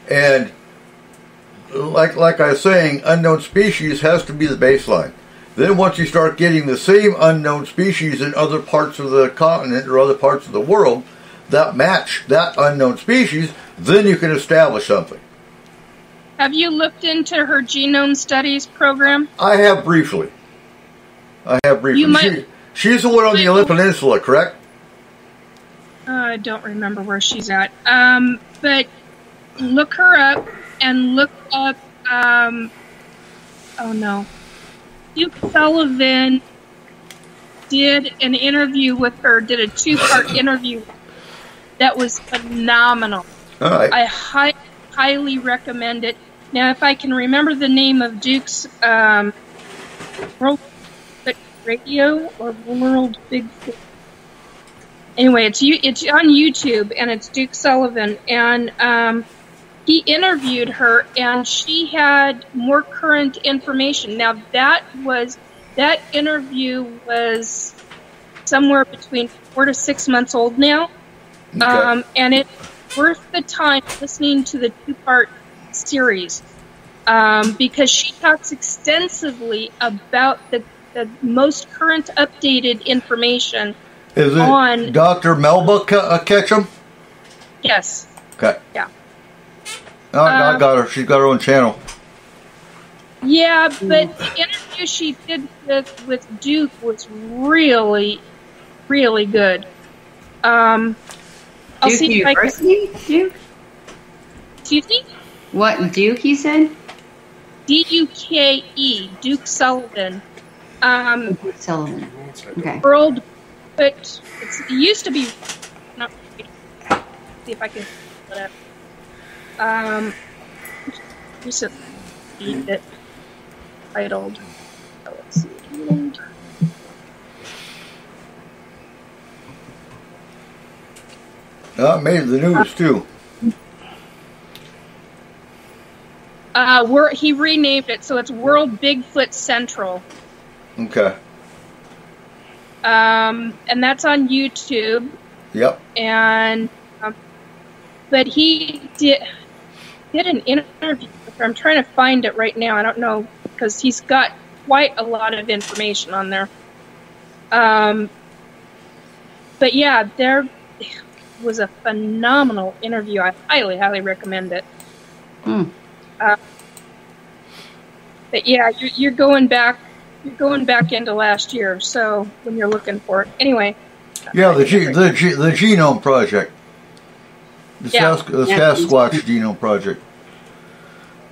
And like I was saying, unknown species has to be the baseline. Then once you start getting the same unknown species in other parts of the continent or other parts of the world that match that unknown species, then you can establish something. Have you looked into her genome studies program? I have briefly. She's the one on the Olympic Peninsula, correct? I don't remember where she's at. But look her up and look up, Duke Sullivan did an interview with her, did a 2-part interview that was phenomenal. All right. I highly recommend it. Now, if I can remember the name of Duke's World Radio or World Bigfoot. Anyway, it's on YouTube, and it's Duke Sullivan, and he interviewed her, and she had more current information. Now, that interview was somewhere between 4 to 6 months old now, Okay. and it's worth the time listening to the 2-part series because she talks extensively about the most current updated information. Is it on Dr. Melba Ketchum? Yes. Okay. Yeah. Oh, I got her. She's got her own channel. Yeah, but the interview she did with Duke was really, really good. I'll Duke see if University? Duke? Excuse me? What, Duke, you said? D-U-K-E, Duke Sullivan. Duke Sullivan. Okay. World, but it used to be. Not. See if I can. Recently it titled. Let's see. It made the news too. He renamed it, so it's World Bigfoot Central. Okay. And that's on YouTube. Yep. And but he did an interview. I'm trying to find it right now. I don't know, because he's got quite a lot of information on there. But yeah, there was a phenomenal interview. I highly, highly recommend it. But yeah, you're going back into last year. So when you're looking for it, anyway. Yeah, the Genome Project. The Sasquatch Genome Project.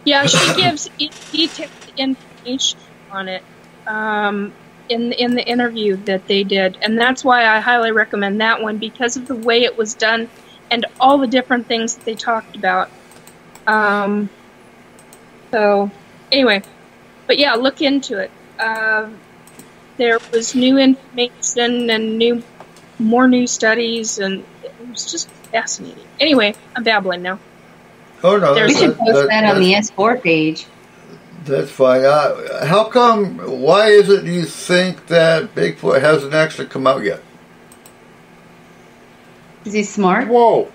Yeah, she gives detailed information on it in the interview that they did, and that's why I highly recommend that one, because of the way it was done and all the different things that they talked about. So anyway, but yeah, look into it. There was new information and more new studies, and it was just fascinating. Anyway, I'm babbling now. Oh no, we should post that on the S4 page. That's fine. How come? Why is it you think that Bigfoot hasn't actually come out yet? Is he smart? Whoa!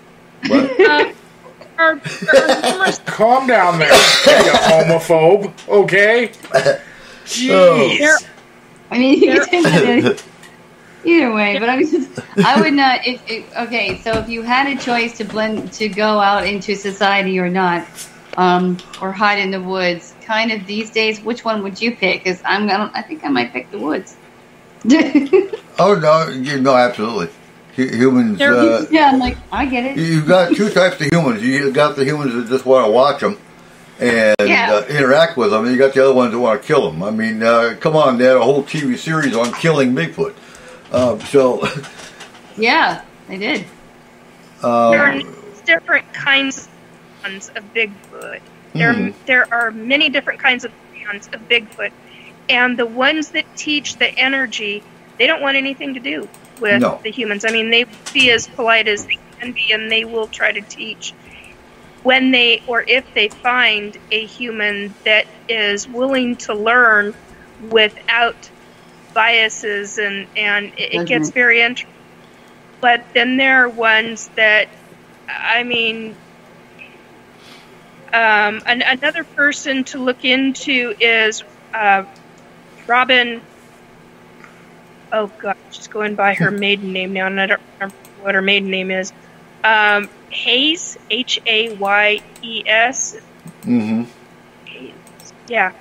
What? Calm down there, you homophobe. Okay. Jeez. I mean, you can either way, but I would not. Okay, so if you had a choice to go out into society or not, or hide in the woods, kind of these days, which one would you pick? Because I think I might pick the woods. Oh no, absolutely. Humans. Yeah, I'm like, I get it. You've got two types of humans. You got the humans that just want to watch them and interact with them, and you got the other ones that want to kill them. I mean, come on, they had a whole TV series on killing Bigfoot. Yeah, they did. There are different kinds of Bigfoot. There are many different kinds of fans of Bigfoot, and the ones that teach the energy, they don't want anything to do with the humans. I mean, they be as polite as they can be, and they will try to teach when if they find a human that is willing to learn without biases, and it gets very interesting. But then there are ones that, I mean, another person to look into is Robin. Oh God, she's going by her maiden name now, and I don't remember what her maiden name is. Hayes, Hayes. Mm-hmm. Yeah.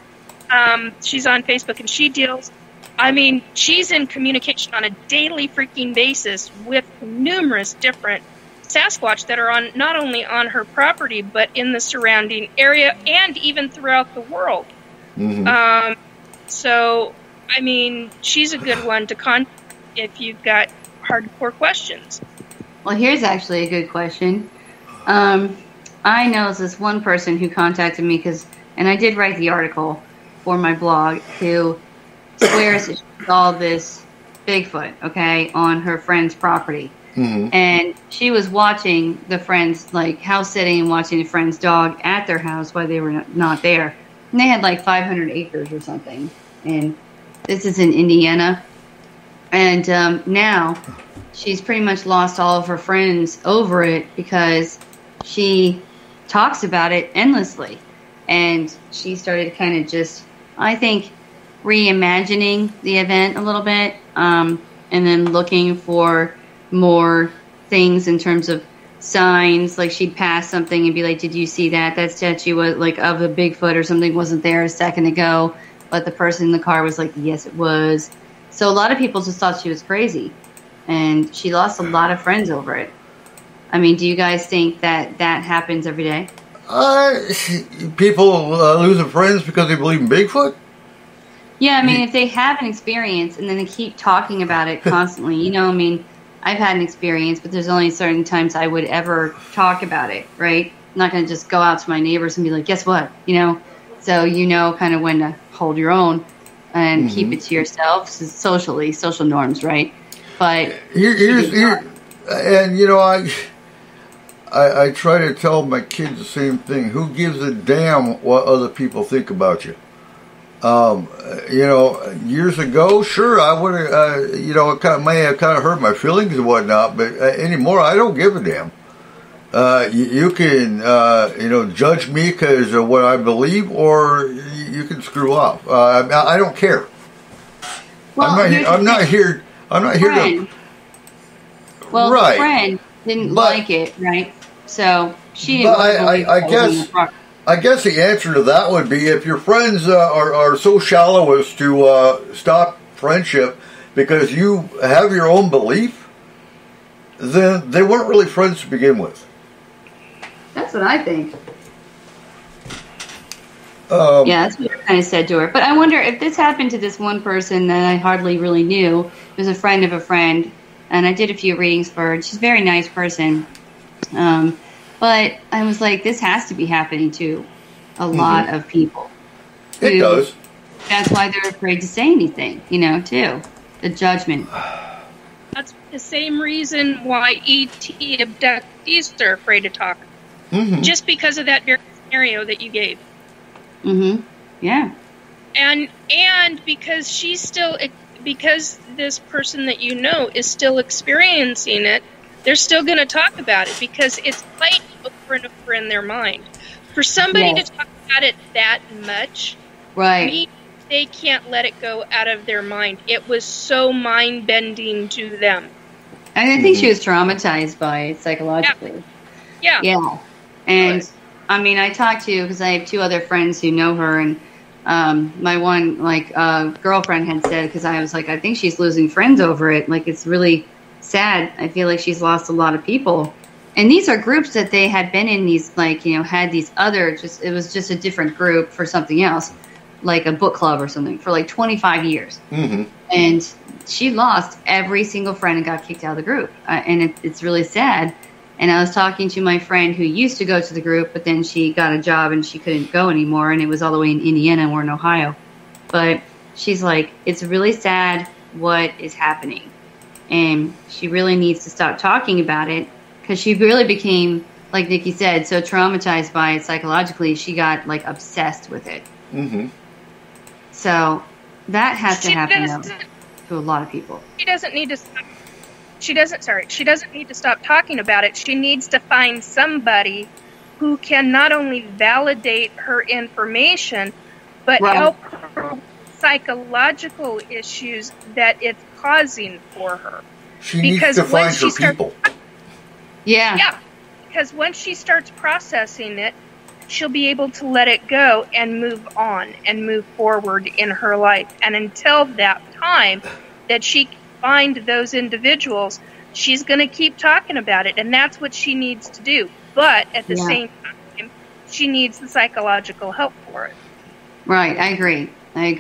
She's on Facebook, and she deals. I mean, she's in communication on a daily freaking basis with numerous different Sasquatch that are not only on her property, but in the surrounding area and even throughout the world. Mm-hmm. So, I mean, she's a good one to contact if you've got hardcore questions. Well, here's actually a good question. I know this one person who contacted me and I did write the article for my blog, who swears that she saw this Bigfoot, on her friend's property. Mm-hmm. And she was watching the friend's, house sitting and watching the friend's dog at their house while they were not there. And they had 500 acres or something. And this is in Indiana. And now she's pretty much lost all of her friends over it because she talks about it endlessly. And she started kind of just, I think, reimagining the event a little bit, and then looking for more things in terms of signs. Like, she'd pass something and be like, did you see that? That statue was of a Bigfoot or something wasn't there a second ago, but the person in the car was like, yes, it was. So a lot of people just thought she was crazy, and she lost a lot of friends over it. I mean, do you guys think that happens every day? People losing friends because they believe in Bigfoot? Yeah, I mean, if they have an experience and then they keep talking about it constantly, I mean, I've had an experience, but there's only certain times I would ever talk about it, right? I'm not going to just go out to my neighbors and be like, guess what? So kind of when to hold your own and keep it to yourself, social norms, right? But I try to tell my kids the same thing. Who gives a damn what other people think about you? Years ago, sure, I would have, it may have kind of hurt my feelings and whatnot, but anymore, I don't give a damn. You can, judge me because of what I believe, or you can screw off. I don't care. Well, I'm not here to. Well, right. the friend didn't like it, right? So she didn't. I guess the answer to that would be if your friends are so shallow as to stop friendship because you have your own belief, then they weren't really friends to begin with. That's what I think. Yeah, that's what I kind of said to her. But I wonder if this happened to this one person that I hardly really knew. It was a friend of a friend, and I did a few readings for her. She's a very nice person. But I was like, this has to be happening to a lot of people. It does. That's why they're afraid to say anything, too. The judgment. That's the same reason why ET abductees are afraid to talk. Mm-hmm. Just because of that very scenario that you gave. Mm-hmm. Yeah. And because this person that is still experiencing it, they're still going to talk about it because it's playing over and over in their mind. For somebody to talk about it that much, right? They can't let it go out of their mind. It was so mind-bending to them. And I think she was traumatized by it psychologically. Yeah. And I talked to, because I have two other friends who know her, and my one girlfriend had said, because I was like, I think she's losing friends over it. Like, it's really sad. I feel like she's lost a lot of people. And these are groups that they had been in, these had these other, it was just a different group for something else, like a book club or something, for like 25 years. Mm-hmm. And she lost every single friend and got kicked out of the group. And it's really sad. And I was talking to my friend who used to go to the group, but then she got a job and she couldn't go anymore. And it was all the way in Indiana, and we're in Ohio. But she's like, it's really sad what is happening. And she really needs to stop talking about it, because she really became, like Nikki said, so traumatized by it psychologically, she got obsessed with it. Mm-hmm. So that has to happen to a lot of people. She doesn't need to stop. She doesn't need to stop talking about it. She needs to find somebody who can not only validate her information, but help her with psychological issues that it's causing for her. She needs to find her people. Yeah, because once she starts processing it, she'll be able to let it go and move on and move forward in her life. And until that time that she can find those individuals, she's going to keep talking about it. And that's what she needs to do. But at the same time, she needs the psychological help for it. Right, I agree. I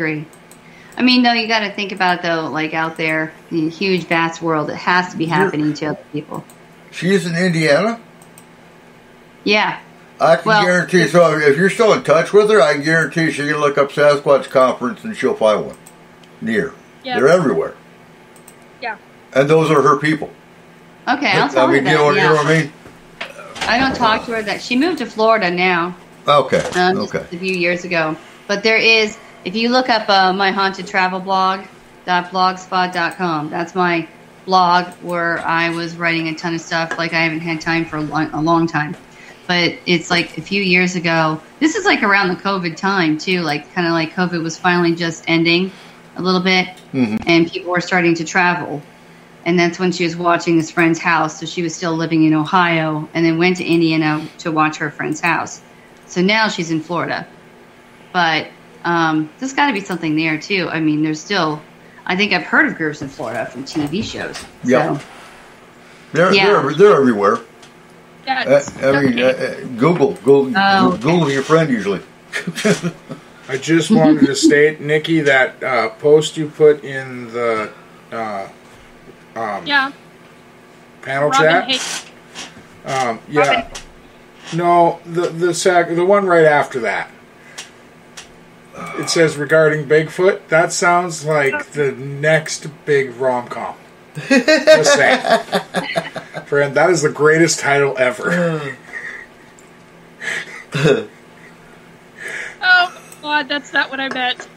mean, though, you got to think about it, though, out there in a huge, vast world, it has to be happening to other people. She's in Indiana? Yeah. I can guarantee, so if you're still in touch with her, I guarantee she can look up Sasquatch Conference and she'll find one near. Yeah. They're everywhere. Yeah. And those are her people. Okay, I'll tell her that. You know what I mean? I don't talk to her that. She moved to Florida now. Okay. Just a few years ago. But there is, if you look up my haunted travel blog.blogspot.com, that's my blog where I was writing a ton of stuff. I haven't had time for a long time. But it's a few years ago. This is around the COVID time too, kind of COVID was finally just ending a little bit, and people were starting to travel. And that's when she was watching this friend's house. So she was still living in Ohio, and then went to Indiana to watch her friend's house. So now she's in Florida. But there's got to be something there too. I mean, there's still, I think I've heard of groups in Florida from TV shows. Yeah. So, they're everywhere. Google your friend usually. I just wanted to state, Nikki, that post you put in the panel Robin chat. No, the one right after that. It says regarding Bigfoot. That sounds like the next big rom-com. Just saying. Friend, that is the greatest title ever. Oh, God, that's not what I meant.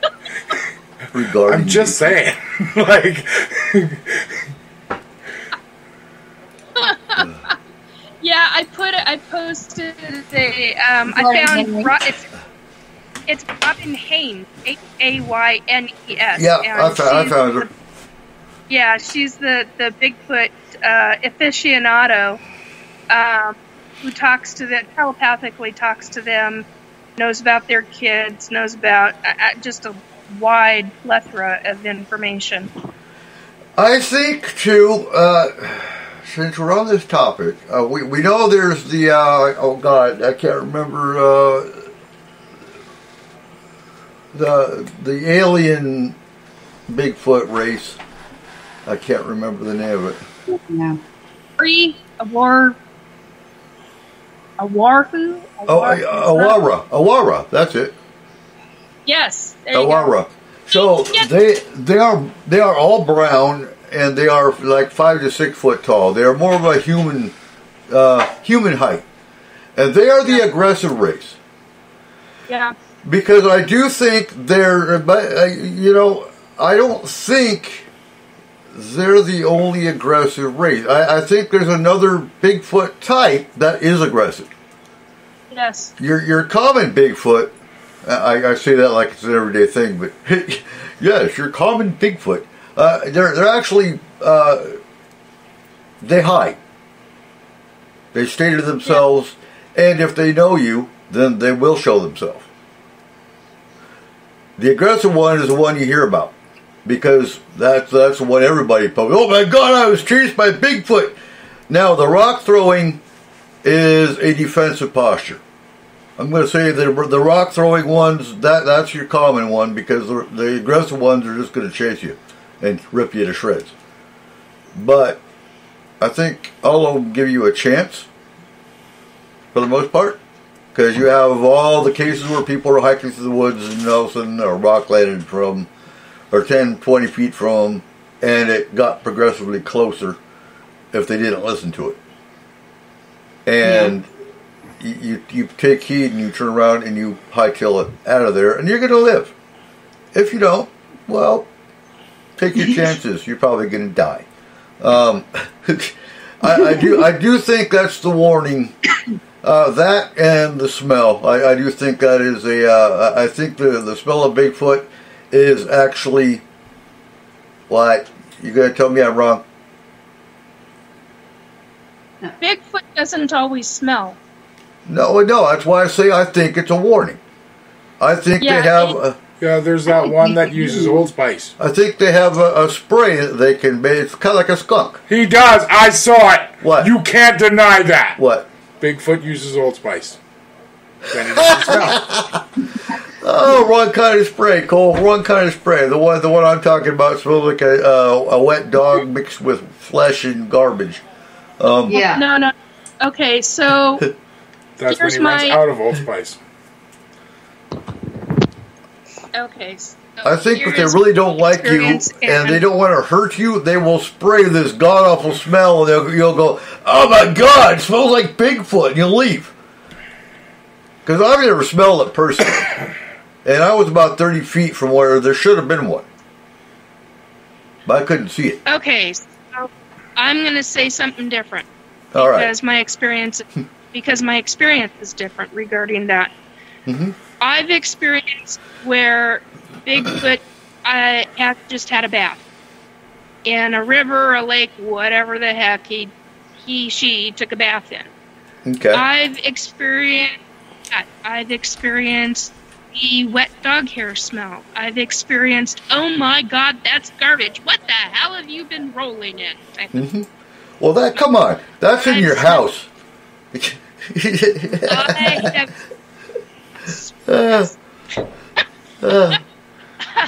Regarding I'm just saying. Like... Yeah, I posted I found it's Robin Haynes, Haynes. Yeah, I found her. Yeah, she's the Bigfoot aficionado who telepathically talks to them, knows about their kids, knows about just a wide plethora of information. I think, too, since we're on this topic, we know there's the, oh God, I can't remember, the alien Bigfoot race. I can't remember the name of it. Yeah. Awara, that's it. Yes, there you Awara. go. So they are all brown, and they are like 5 to 6 foot tall. They are more of a human height, and they are the aggressive race. Yeah. Because I do think they're, I don't think they're the only aggressive race. I think there's another Bigfoot type that is aggressive. Yes. Your common Bigfoot, I say that like it's an everyday thing, but yes, your common Bigfoot, they're actually, they hide. They stay to themselves, and if they know you, then they will show themselves. The aggressive one is the one you hear about, because that's the one everybody posts. Oh my God, I was chased by Bigfoot. Now, the rock throwing is a defensive posture. I'm going to say the rock throwing ones, that's your common one, because the aggressive ones are just going to chase you and rip you to shreds. But I think all of them give you a chance, for the most part. Because you have all the cases where people are hiking through the woods and all of a sudden a rock landed from, or 10, 20 feet from, and it got progressively closer if they didn't listen to it. And you take heed and you turn around and you hightail it out of there, and you're going to live. If you don't, well, take your chances. You're probably going to die. I do think that's the warning. That and the smell. I do think that is I think the smell of Bigfoot is actually, what? You going to tell me I'm wrong? Bigfoot doesn't always smell. No, that's why I say I think it's a warning. I think they have... there's that one that uses Old Spice. I think they have a spray that they can make. It's kind of like a skunk. He does. I saw it. What? You can't deny that. What? Bigfoot uses Old Spice. Then it doesn't smell. Oh, wrong kind of spray, Cole. Wrong kind of spray. The one I'm talking about smells like a wet dog mixed with flesh and garbage. Yeah. No. Okay, so that's when he runs out of Old Spice. Okay. So I think if they really don't like you and they don't want to hurt you, they will spray this god awful smell, and you'll go, "Oh my God, it smells like Bigfoot," and you'll leave. Because I've never smelled it personally, and I was about 30 feet from where there should have been one, but I couldn't see it. Okay, so I'm going to say something different. All right. Because my experience is different regarding that. Mm-hmm. I've experienced where Bigfoot just had a bath in a river, a lake, whatever the heck she took a bath in. Okay. I've experienced that. I've experienced the wet dog hair smell. I've experienced, oh my God, that's garbage. What the hell have you been rolling in? Mm-hmm. Well, come on. That's in your house.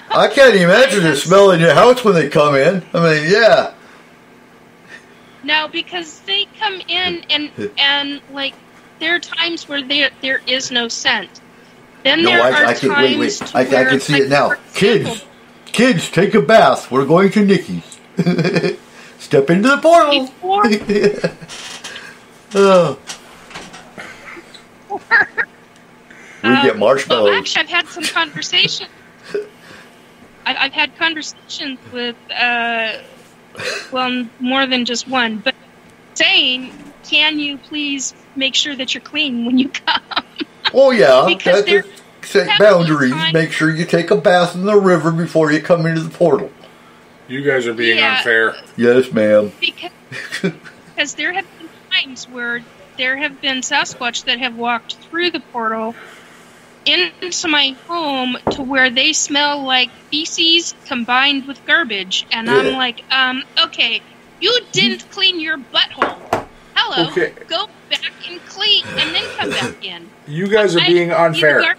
I can't imagine the smell in your house when they come in. I mean, yeah. No, because they come in and like there are times where there is no scent. Then I can see it now. Kids, take a bath. We're going to Nikki's. Step into the portal. Before, Oh. We get marshmallows. Well, actually, I've had some conversations. I've had conversations with, well, more than just one, but saying, can you please make sure that you're clean when you come? Oh, yeah. Because That's set boundaries. Make sure you take a bath in the river before you come into the portal. You guys are being unfair. Yes, ma'am. Because there have been times where there have been Sasquatch that have walked through the portal into my home to where they smell like feces combined with garbage. And I'm like, okay, you didn't clean your butthole. Hello. Okay. Go back and clean and then come back in. You guys are being unfair.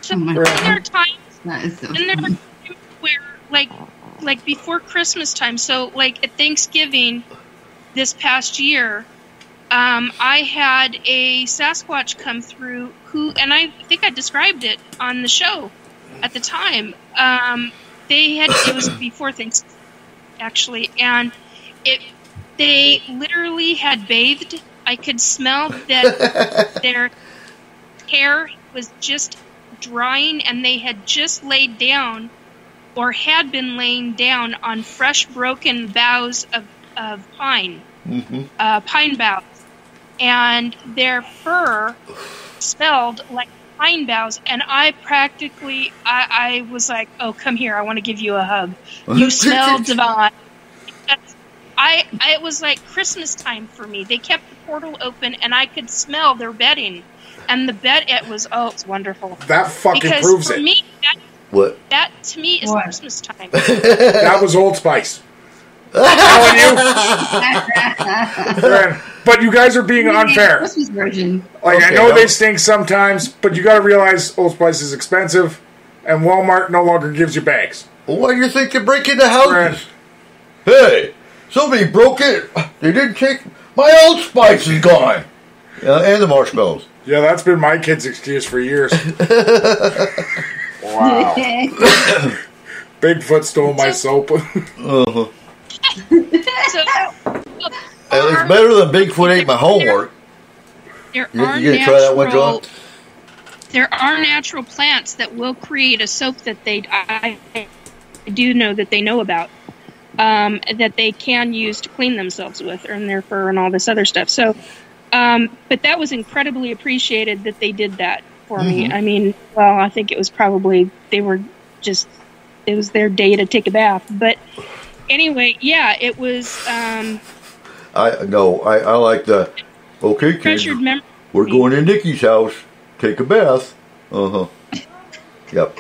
So there are times where, like before Christmas time, so like at Thanksgiving this past year, I had a Sasquatch come through and I think I described it on the show at the time. It was before Thanksgiving, actually, and they literally had bathed. I could smell that their hair was just drying, and they had just laid down or had been laying down on fresh broken boughs of pine, pine boughs, and their fur smelled like pine boughs, and I was like, oh, come here, I want to give you a hug. You smell divine. It was like Christmas time for me. They kept the portal open, and I could smell their bedding. And the bed, it was wonderful. That fucking proves it. For me, that to me is Christmas time. That was Old Spice. I'm telling you. But you guys are being unfair. Christmas virgin. Like, I know they stink sometimes, but you gotta realize Old Spice is expensive, and Walmart no longer gives you bags. Well, why do you think you break into houses? Hey, somebody broke it. They didn't take... My Old Spice is gone. And the marshmallows. Yeah, that's been my kid's excuse for years. Wow. Bigfoot stole my soap. It's better than Bigfoot ate my homework. You gonna try that one, John? There are natural plants that will create a soap that I do know that they know about, that they can use to clean themselves with, and their fur and all this other stuff. So, but that was incredibly appreciated that they did that for me. I mean, well, I think it was probably it was their day to take a bath. But anyway, yeah, it was. I like the. Okay, kids, we're going to Nikki's house. Take a bath. Yep.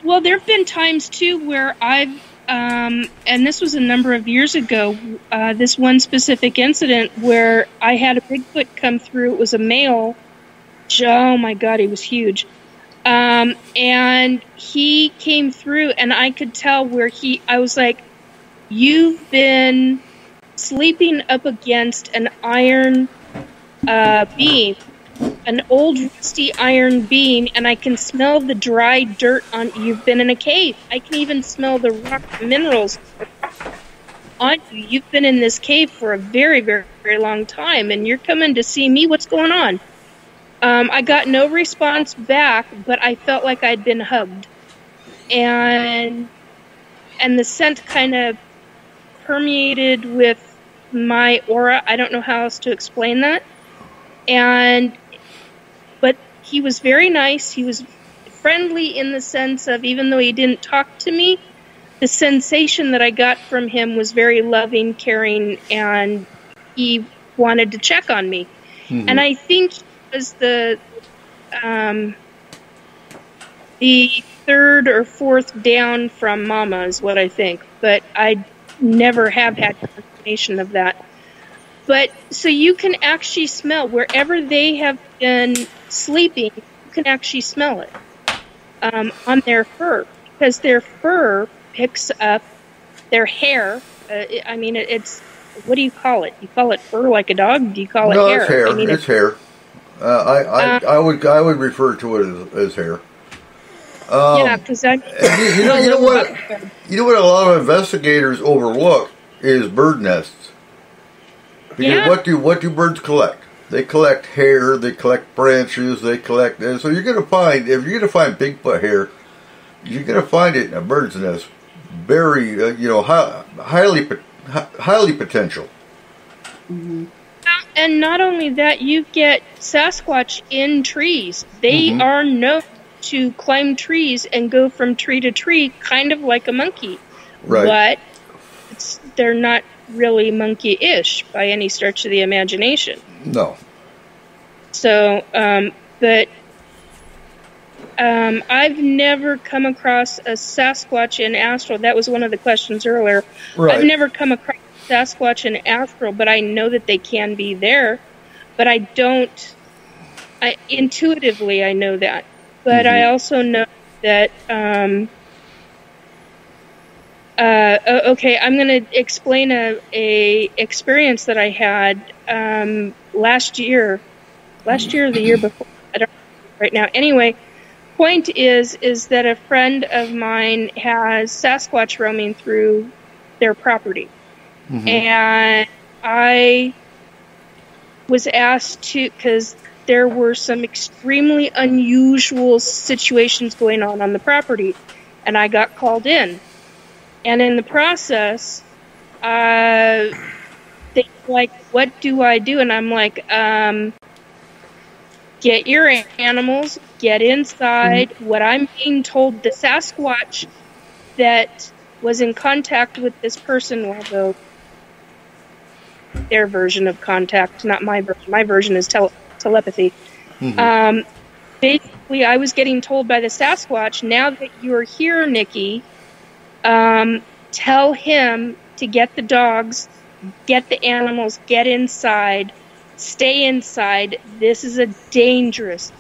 Well, there have been times too where I've, and this was a number of years ago. This one specific incident where I had a Bigfoot come through. It was a male. Oh my God, he was huge. And he came through, and I could tell I was like, "You've been sleeping up against an iron beam, an old rusty iron beam, and I can smell the dry dirt on you. You've been in a cave. I can even smell the rock minerals on you. You've been in this cave for a very, very, very long time, and you're coming to see me. What's going on?" I got no response back, but I felt like I'd been hugged. And the scent kind of permeated with my aura. I don't know how else to explain that. But he was very nice. He was friendly in the sense of, even though he didn't talk to me, the sensation that I got from him was very loving, caring, and he wanted to check on me. And I think he was the third or fourth down from Mama is what I think. But I never have had confirmation of that. But so you can actually smell wherever they have been sleeping. You can actually smell it on their fur, because their fur picks up their hair. I mean, it's, what do you call it? You call it fur like a dog? Do you call it hair? No, it's hair. I mean, it's hair. I would refer to it as hair. Yeah, because I. You know what? You know what? A lot of investigators overlook is bird nests. Because Yeah. what do birds collect? They collect hair. They collect branches. They collect. So you're going to find, if you're going to find Bigfoot hair, you're going to find it in a bird's nest. Very, highly potential. Mm-hmm. And not only that, you get Sasquatch in trees. They are known to climb trees and go from tree to tree, kind of like a monkey. Right. But they're not really monkey-ish by any stretch of the imagination. No. So, I've never come across a Sasquatch in astral. That was one of the questions earlier. Right. I've never come across Sasquatch in astral, but I know that they can be there. But intuitively I know that. But I also know that, okay, I'm going to explain a experience that I had last year or the year before. I don't know right now. Anyway, point is that a friend of mine has Sasquatch roaming through their property. And I was asked to, because there were some extremely unusual situations going on the property, and I got called in. And in the process, they were like, what do I do? And I'm like, get your animals, get inside. What I'm being told, the Sasquatch that was in contact with this person, although their version of contact, not my version. My version is telepathy. Basically, I was getting told by the Sasquatch, now that you're here, Nikki, tell him to get the dogs, get the animals, get inside, stay inside. This is a dangerous,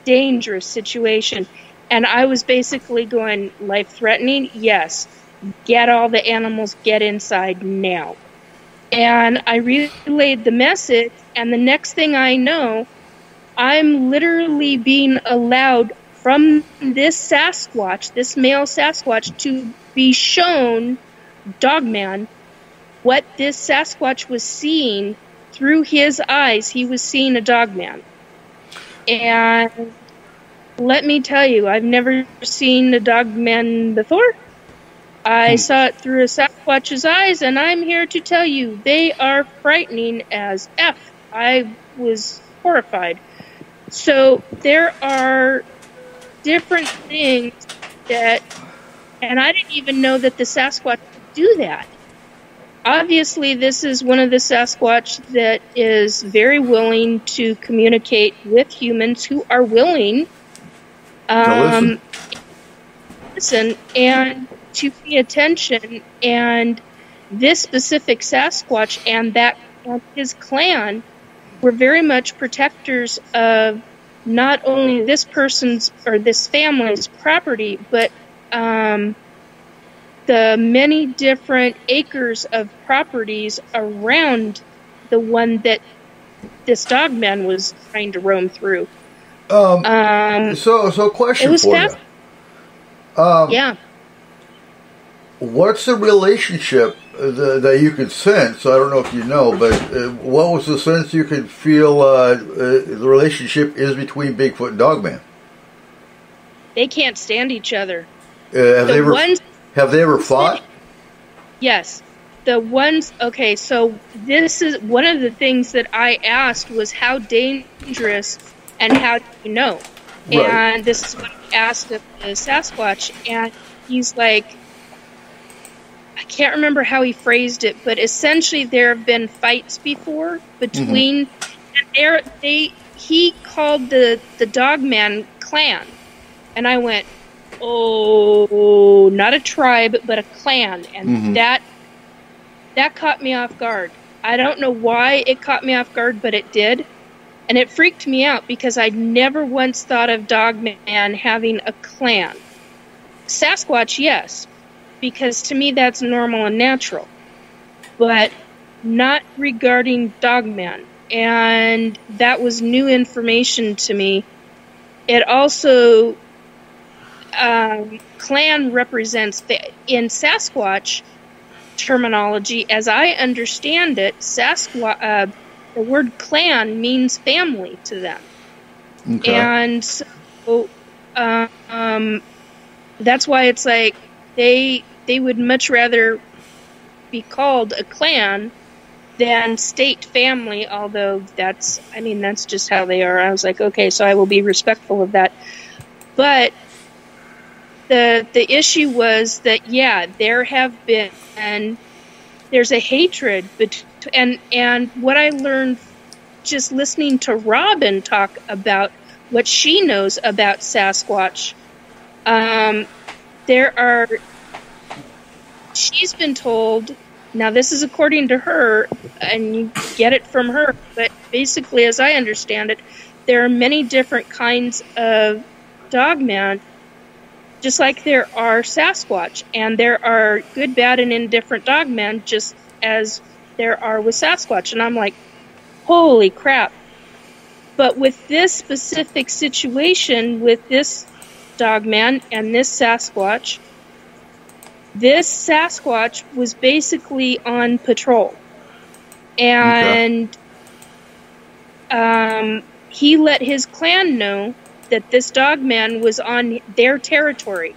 dangerous situation. And I was basically going, life-threatening? Yes. Get all the animals, get inside now. And I relayed the message, and the next thing I know, I'm literally being allowed from this Sasquatch, this male Sasquatch, to be shown, Dogman, what this Sasquatch was seeing through his eyes. He was seeing a Dogman. And let me tell you, I've never seen a Dogman before. I saw it through a Sasquatch's eyes, and I'm here to tell you, they are frightening as F. I was horrified. So there are different things that, and I didn't even know that the Sasquatch could do that. Obviously, this is one of the Sasquatch that is very willing to communicate with humans who are willing To listen and to pay attention. And this specific Sasquatch and his clan were very much protectors of not only this person's or this family's property, but the many different acres of properties around the one that this Dogman was trying to roam through. So question it was for you. Yeah. What's the relationship that you could sense? I don't know if you know, but what was the sense you could feel the relationship is between Bigfoot and Dogman? They can't stand each other. Have they ever fought? Yes. Okay, so this is one of the things that I asked was how dangerous and how do you know? Right. And this is what I asked of the Sasquatch, and he's like, I can't remember how he phrased it, but essentially there have been fights before between, and he called the Dogman clan, and I went, oh, not a tribe, but a clan, and that caught me off guard. I don't know why it caught me off guard, but it did, and it freaked me out because I'd never once thought of Dogman having a clan. Sasquatch, yes, because to me that's normal and natural, but not regarding Dogman, and that was new information to me. It also, clan represents in Sasquatch terminology, as I understand it, the word clan means family to them. Okay. And so that's why it's like they would much rather be called a clan than state family, although that's just how they are. I was like, okay, so I will be respectful of that. But the issue was that, there's a hatred and what I learned just listening to Robin talk about what she knows about Sasquatch, she's been told, now this is according to her, and you get it from her, but basically, as I understand it, there are many different kinds of dogman, just like there are Sasquatch, and there are good, bad, and indifferent dogmen, just as there are with Sasquatch. And I'm like, holy crap. But with this specific situation, with this dogman and this Sasquatch was basically on patrol. And he let his clan know that this dogman was on their territory,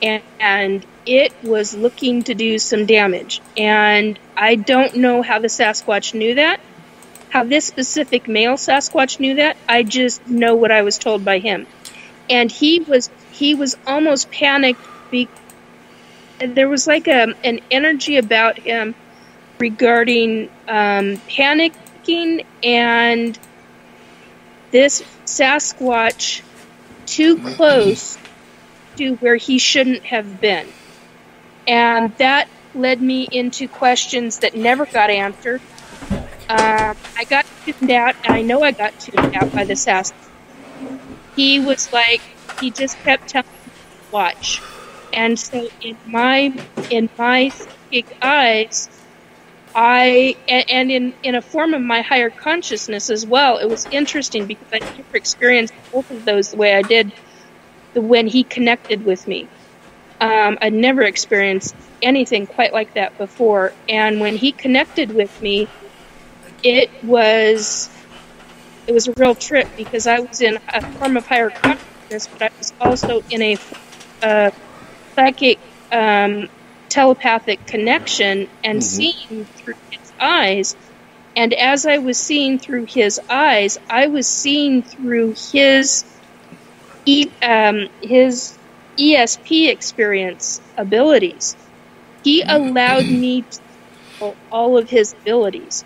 and it was looking to do some damage. And I don't know how the Sasquatch knew that, how this specific male Sasquatch knew that. I just know what I was told by him. And he was almost panicked because there was like an energy about him regarding panicking and this Sasquatch too close to where he shouldn't have been. And that led me into questions that never got answered. I got tuned out, and I know I got tuned out by the Sasquatch. He was like, he just kept telling me to watch. And so in my psychic eyes, and in a form of my higher consciousness as well, it was interesting because I never experienced both of those the way I did when he connected with me. I'd never experienced anything quite like that before. And when he connected with me, it was a real trip because I was in a form of higher consciousness, but I was also in a psychic telepathic connection and seeing through his eyes. And as I was seeing through his eyes, I was seeing through his ESP experience abilities. He allowed me to feel all of his abilities.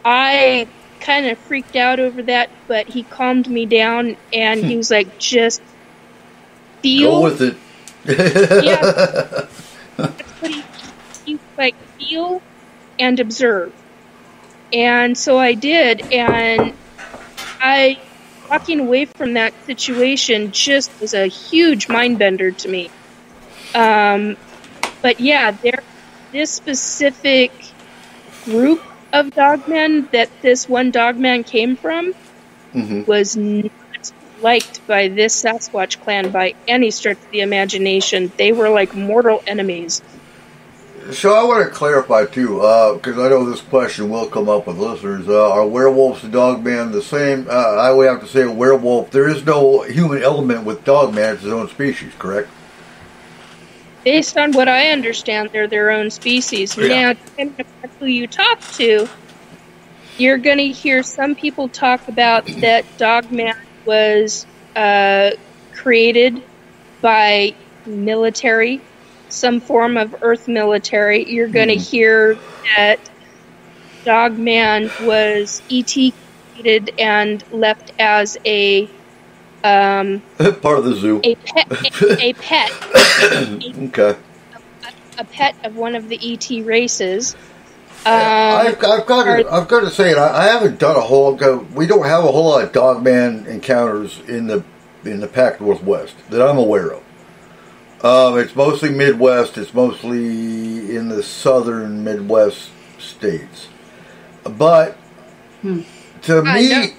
I kind of freaked out over that, but he calmed me down and he was like, just feel. Go with it. Yeah. That's what he like, feel and observe. And so I did, and walking away from that situation just was a huge mind bender to me. But yeah, this specific group of dogmen that this one dogman came from was not liked by this Sasquatch clan by any stretch of the imagination. They were like mortal enemies. So I want to clarify too, because I know this question will come up with listeners. Are werewolves and dogman the same? I would have to say a werewolf. There is no human element with dogman. It's his own species, correct? Based on what I understand, they're their own species. Yeah. Now, depending on who you talk to, you're going to hear some people talk about that dogman was created by military, some form of Earth military. You're going to hear that dogman was ET created and left as a part of the zoo. A pet. Okay. A pet of one of the ET races. I've got to say it. I haven't done a whole. We don't have a whole lot of dogman encounters in the Pac Northwest that I'm aware of. It's mostly Midwest. It's mostly in the southern Midwest states. But to me,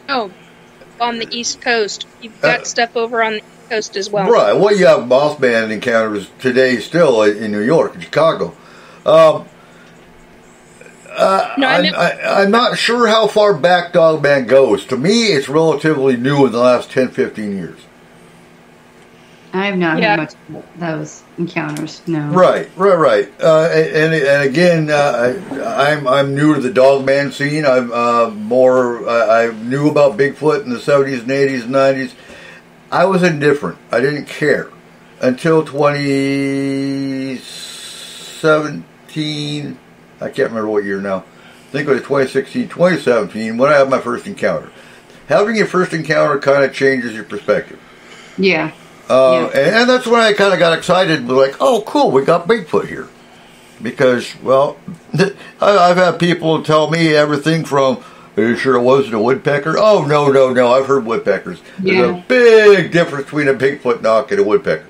on the East Coast, you've got stuff over on the East Coast as well. Right. Well, you have Mothman encounters today still in New York and Chicago. I'm not sure how far back Dogman goes. To me, it's relatively new in the last 10, 15 years. I have not had much of those encounters. No. Right. And again, I'm new to the Dogman scene. I knew about Bigfoot in the 70s and 80s and 90s. I was indifferent. I didn't care until 2017. I can't remember what year now. I think it was 2016, 2017 when I had my first encounter. Having your first encounter kind of changes your perspective. Yeah. And that's when I kind of got excited. Like, oh, cool, we got Bigfoot here. Because, well, I've had people tell me everything from, are you sure it wasn't a woodpecker? Oh, no, I've heard woodpeckers. There's a big difference between a Bigfoot knock and a woodpecker.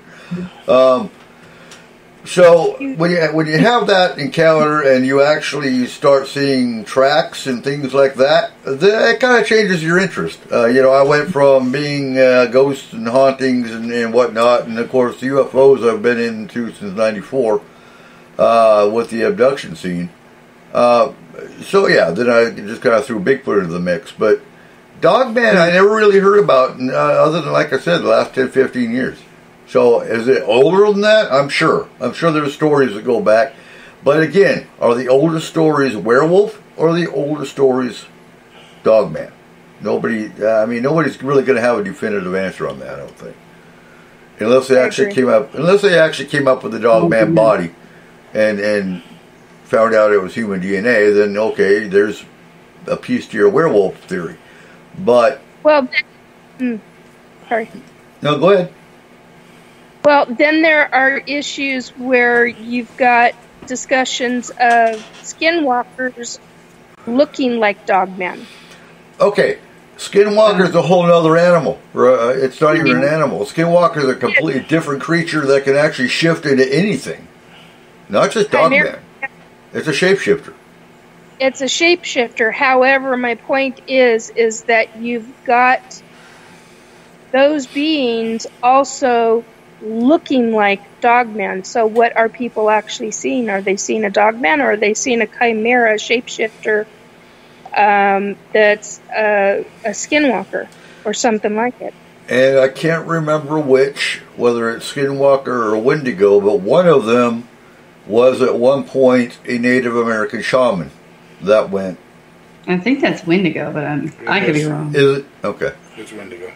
So when you have that encounter and you actually start seeing tracks and things like that, that kind of changes your interest. I went from being ghosts and hauntings and whatnot, and of course the UFOs I've been into since '94 with the abduction scene. So yeah, then I just kind of threw Bigfoot into the mix. But Dogman I never really heard about, other than, like I said, the last 10, 15 years. So is it older than that? I'm sure. There's stories that go back. But again, are the oldest stories werewolf or are the oldest stories Dogman? Nobody's really going to have a definitive answer on that, I don't think. Unless they actually came up with the Dogman body and found out it was human DNA, then okay, there's a piece to your werewolf theory. But sorry. No, go ahead. Well, then there are issues where you've got discussions of skinwalkers looking like Dogman. Okay, Skinwalker's a whole other animal. It's not even an animal. Skinwalker's a completely different creature that can actually shift into anything. Not just Dogman. It's a shapeshifter. It's a shapeshifter. However, my point is that you've got those beings also looking like Dogman. So what are people actually seeing? Are they seeing a Dogman, or are they seeing a chimera shapeshifter that's a skinwalker or something like it? And I can't remember whether it's Skinwalker or Wendigo, but one of them was at one point a Native American shaman that went. I think that's Wendigo, but I could be wrong. Is it? Okay. It's Wendigo.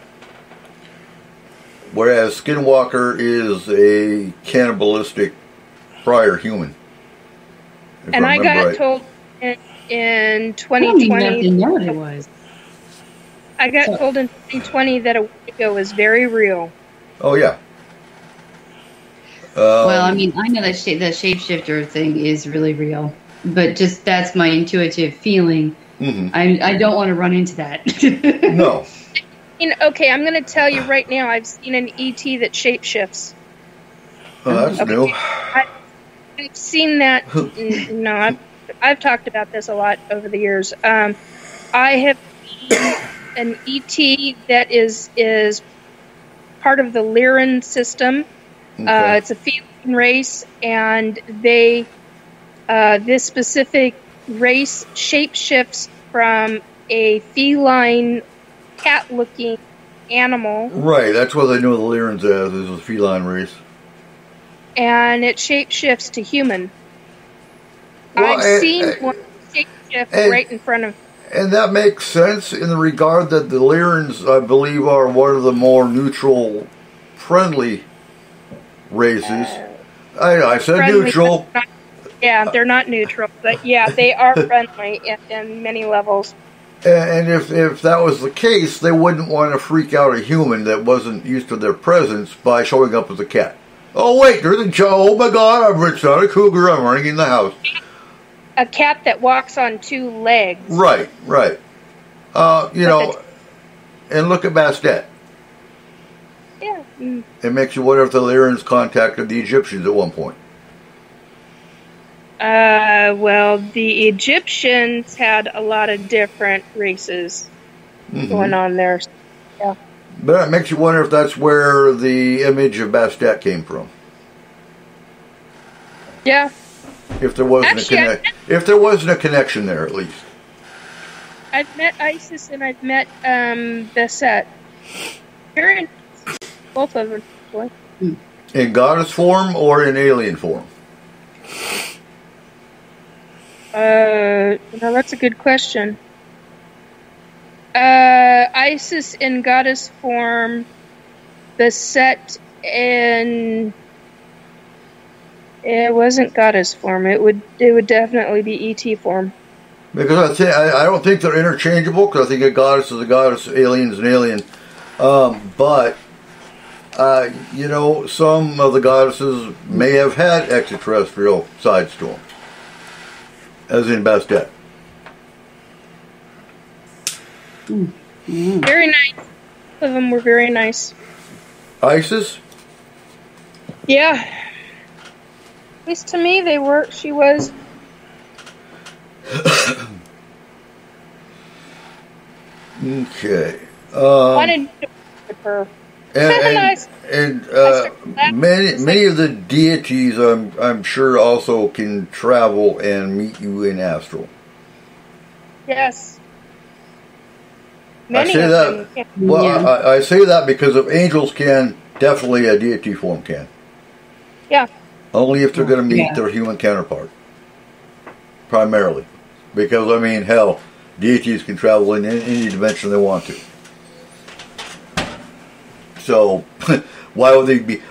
Whereas Skinwalker is a cannibalistic prior human. And I got told in 2020. I didn't know what it was. I got told in 2020 that a Wendigo is very real. Oh, yeah. Well, I mean, I know that the shapeshifter thing is really real, but just that's my intuitive feeling. Mm-hmm. I don't want to run into that. No. Okay, I'm going to tell you right now, I've seen an ET that shapeshifts. Oh, that's new. I've seen that. No, I've talked about this a lot over the years. I have seen an ET that is part of the Lyran system. Okay. It's a feline race, and they this specific race shapeshifts from a feline cat-looking animal. Right, that's what they know the Lyrans as, is a feline race. And it shapeshifts to human. Well, I've seen one shapeshift right in front of me. And that makes sense in the regard that the Lyrans, I believe, are one of the more neutral, friendly races. I said friendly, neutral. They're not neutral, but yeah, they are friendly in many levels. And if that was the case, they wouldn't want to freak out a human that wasn't used to their presence by showing up as a cat. Oh, wait, there's a Joe. Oh, my God, it's not a cougar. I'm running in the house. A cat that walks on two legs. Right. And look at Bastet. Yeah. It makes you wonder if the Lyrans contacted the Egyptians at one point. Well, the Egyptians had a lot of different races going on there. Yeah. But it makes you wonder if that's where the image of Bastet came from. Yeah. If there wasn't if there wasn't a connection there, at least. I've met Isis and I've met Bastet. Very nice. Both of them. Boy. In goddess form or in alien form? That's a good question. Isis in goddess form, Bastet in... It wasn't goddess form. It would definitely be ET form. Because I don't think they're interchangeable, because I think a goddess is a goddess, alien is an alien. But some of the goddesses may have had extraterrestrial sides to them, as in Bastet. Very nice. Both of them were very nice. Isis? Yeah. At least to me, they were. She was. Okay. Wanted to with her. And many of the deities, I'm sure, also can travel and meet you in astral. Yes. I say that. Well, I say that because if angels can, definitely a deity form can. Yeah. Only if they're going to meet their human counterpart. Primarily. Because, I mean, hell, deities can travel in any dimension they want to. So, why would they be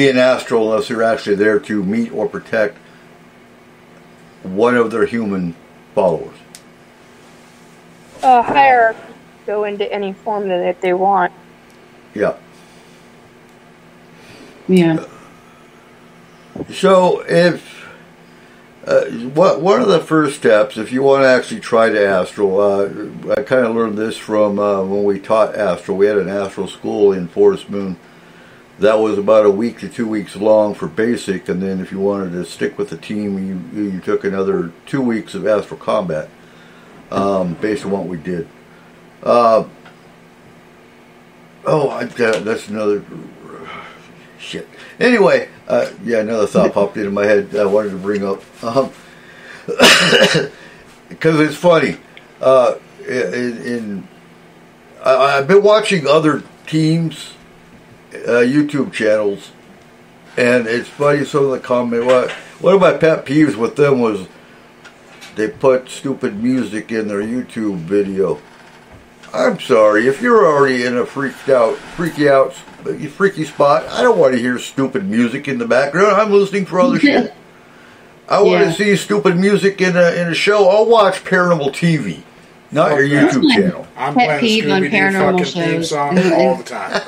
in astral unless they're actually there to meet or protect one of their human followers? Hierarchy go into any form that they want. Yeah. Yeah. So, if one of the first steps, if you want to actually try to astral, I kind of learned this from when we taught astral. We had an astral school in Forest Moon. That was about a week to 2 weeks long for basic, and then if you wanted to stick with the team, you took another 2 weeks of astral combat, based on what we did. That's another shit. Anyway, another thought popped into my head I wanted to bring up. Because it's funny. I've been watching other teams' YouTube channels, and it's funny, some of the comments. One of my pet peeves with them was they put stupid music in their YouTube video. I'm sorry, if you're already in a freaky spot, I don't want to hear stupid music in the background. I'm listening for other shit. I want to see stupid music in a show. I'll watch Paranormal TV, not your YouTube channel. I'm playing Scooby-Doo fucking theme song all the time.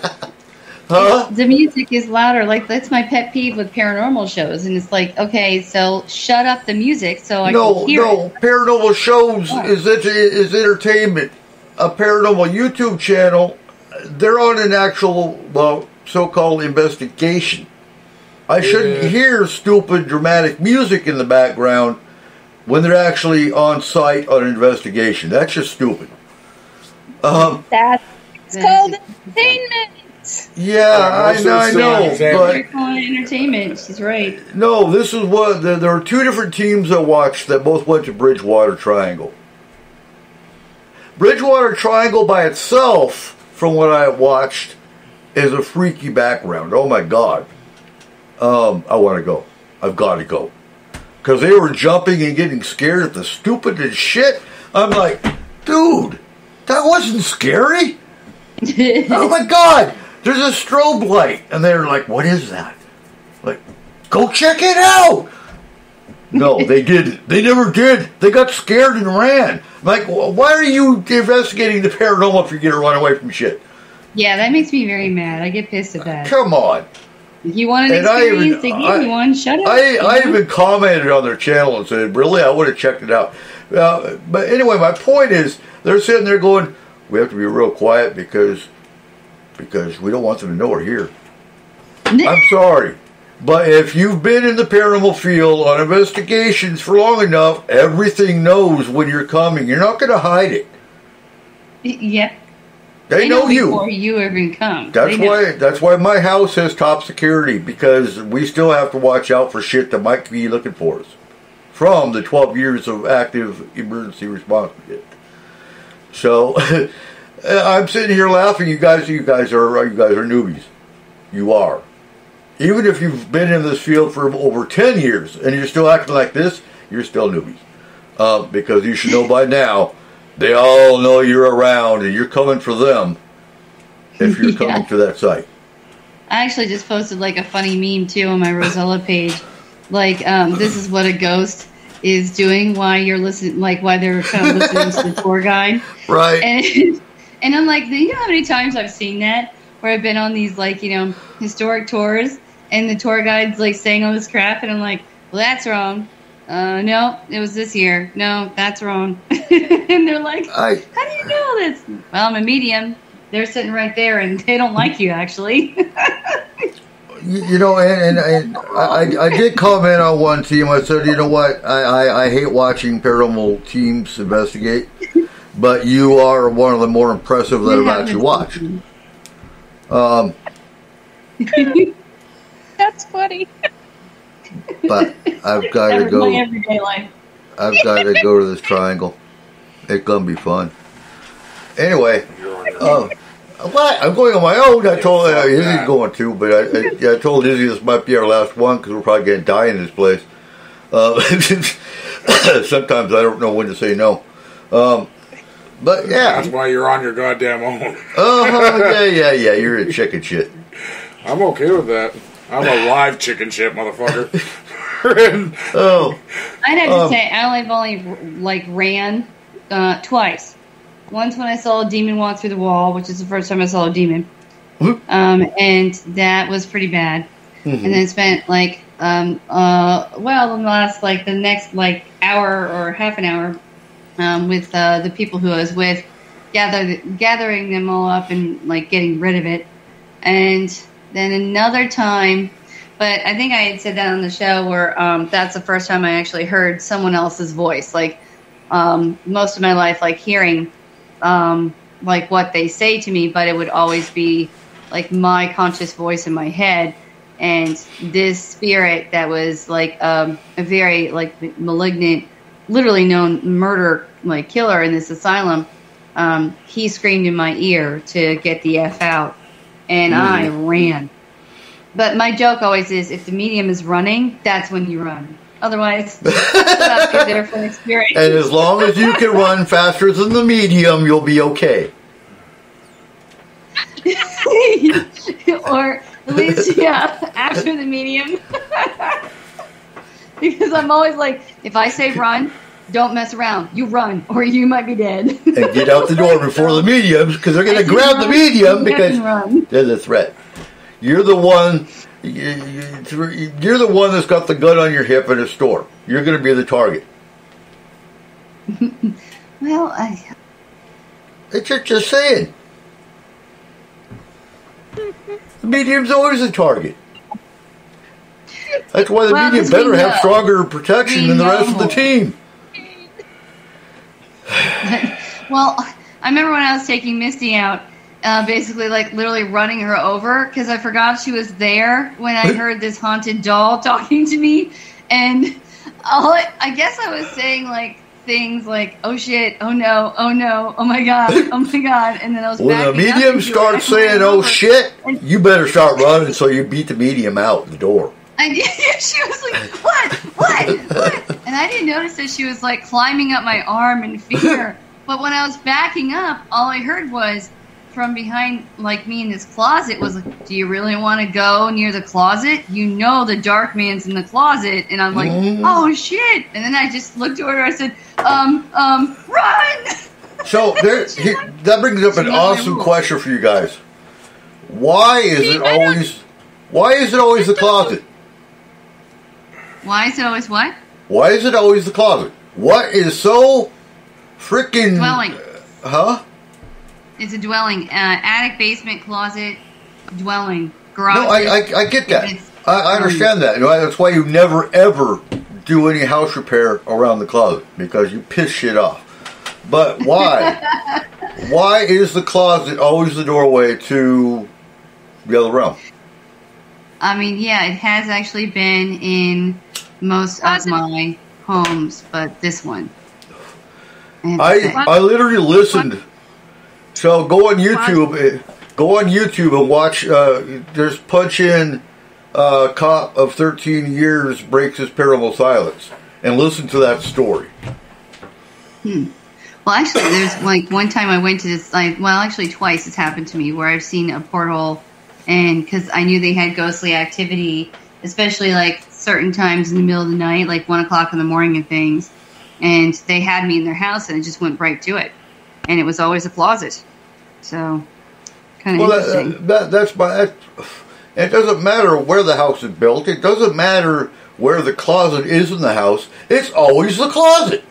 Huh? The music is louder. Like, that's my pet peeve with paranormal shows. And it's like, okay, so shut up the music so I can hear it. No, paranormal shows is entertainment. A paranormal YouTube channel, they're on an actual, so-called investigation. I shouldn't hear stupid, dramatic music in the background when they're actually on site on an investigation. That's just stupid. That's called entertainment. Yeah, I know, but you're calling it entertainment. She's right. No, this is what there are two different teams I watched that both went to Bridgewater Triangle. Bridgewater Triangle by itself, from what I watched, is a freaky background. Oh my God. I want to go. I've got to go. Because they were jumping and getting scared at the stupidest shit. I'm like, dude, that wasn't scary. Oh my God, there's a strobe light. And they're like, what is that? Like, go check it out. No, they didn't. They never did. They got scared and ran. Like, why are you investigating the paranormal if you're going to run away from shit? Yeah, that makes me very mad. I get pissed at that. Come on. If you want an experience, they give you one. Shut up. I even commented on their channel and said, really, I would have checked it out. But anyway, my point is, they're sitting there going, we have to be real quiet because we don't want them to know we're here. I'm sorry. But if you've been in the paranormal field on investigations for long They know you before you even come. That's why my house has top security, because we still have to watch out for shit that might be looking for us from the 12 years of active emergency response we did. So I'm sitting here laughing. You guys are newbies. You are. Even if you've been in this field for over 10 years and you're still acting like this, you're still newbies. Because you should know by now, they all know you're around and you're coming for them if you're coming to that site. I actually just posted like a funny meme too on my Rosella page. Like, this is what a ghost is doing while you're listening, like while they're kind of listening to the tour guide. Right. And I'm like, you know how many times I've seen that? Where I've been on these like, historic tours and the tour guide's like saying all this crap and I'm like, well, that's wrong. No, it was this year. No, that's wrong. And they're like, how do you know this? Well, I'm a medium. They're sitting right there and they don't like you, actually. And I did comment on one team. I said, you know what? I hate watching paranormal teams investigate, but you are one of the more impressive that I've actually watched. That's funny. But I've got to go. My everyday life. I've got to go to this triangle. It's gonna be fun. Anyway, what? I'm going on my own. I told Izzy's going to, but I told Izzy this might be our last one because we're probably going to die in this place. Sometimes I don't know when to say no. But yeah, that's why you're on your goddamn own. Yeah. You're a chicken shit. I'm okay with that. I'm a live chicken shit, motherfucker. I'd have to say I've only ran twice. Once when I saw a demon walk through the wall, which is the first time I saw a demon, and that was pretty bad. Mm-hmm. And then spent the next hour or half an hour with the people who I was with, gathering them all up and getting rid of it. And then another time, but I think I had said that on the show where that's the first time I actually heard someone else's voice. Most of my life, hearing what they say to me, but it would always be my conscious voice in my head. And this spirit that was a very malignant, literally known murder killer in this asylum, he screamed in my ear to get the F out, and I ran. But my joke always is, if the medium is running, that's when you run. Otherwise, that's good there for an experience. And as long as you can run faster than the medium, you'll be okay. Or at least, after the medium. Because I'm always if I say run, don't mess around. You run, or you might be dead. And get out the door before the mediums, because they're going to grab the medium because they're the threat. You're the one. You're the one that's got the gun on your hip in a store. You're going to be the target. Well, it's just saying. The medium's always a target. That's why the medium better have stronger protection than the rest of the team. Well, I remember when I was taking Misty out, basically literally running her over because I forgot she was there when I heard this haunted doll talking to me, and I guess I was saying things oh shit, oh no, oh no, oh my god, and then I was when the medium starts saying oh shit, you better start running so you beat the medium out the door. And she was what? And I didn't notice that she was climbing up my arm in fear. But when I was backing up, all I heard was from behind me in this closet was do you really want to go near the closet? You know the dark man's in the closet. And I'm oh shit. And then I just looked over her. I said, run. So that brings up an awesome question for you guys. Why is it always the closet? Why is it always what? Why is it always the closet? What is so freaking... Dwelling. Huh? It's a dwelling. Attic, basement, closet, dwelling, garage. No, I get that. I understand that. That's why you never, ever do any house repair around the closet, because you piss shit off. But why? Why is the closet always the doorway to the other realm? I mean, yeah, it has actually been in most of my homes, but this one. I literally listened. So go on YouTube. Go on YouTube and watch. There's punch in. Cop of 13 years breaks his paranormal silence, and listen to that story. Well, actually, there's like one time I went to this. Actually, twice it's happened to me where I've seen a portal, and because I knew they had ghostly activity, especially like certain times in the middle of the night, like 1 o'clock in the morning and things. And they had me in their house, and I just went right to it, and it was always a closet. So, kind of interesting. That's my. It doesn't matter where the house is built. It doesn't matter where the closet is in the house. It's always the closet.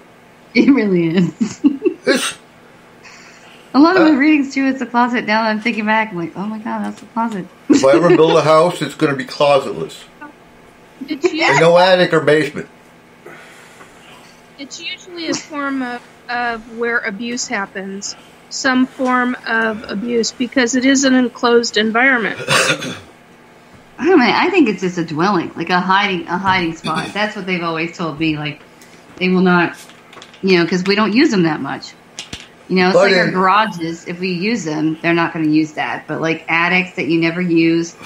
It really is. A lot of my readings too, it's a closet. Now that I'm thinking back, I'm like, oh my god, that's a closet. If I ever build a house, it's going to be closetless. And no attic or basement. It's usually a form of where abuse happens. Some form of abuse, because it is an enclosed environment. I don't know, I think it's just a dwelling, like a hiding spot. That's what they've always told me. Like, they will not, because we don't use them that much. It's like our garages. If we use them, they're not going to use that. But like attics that you never use,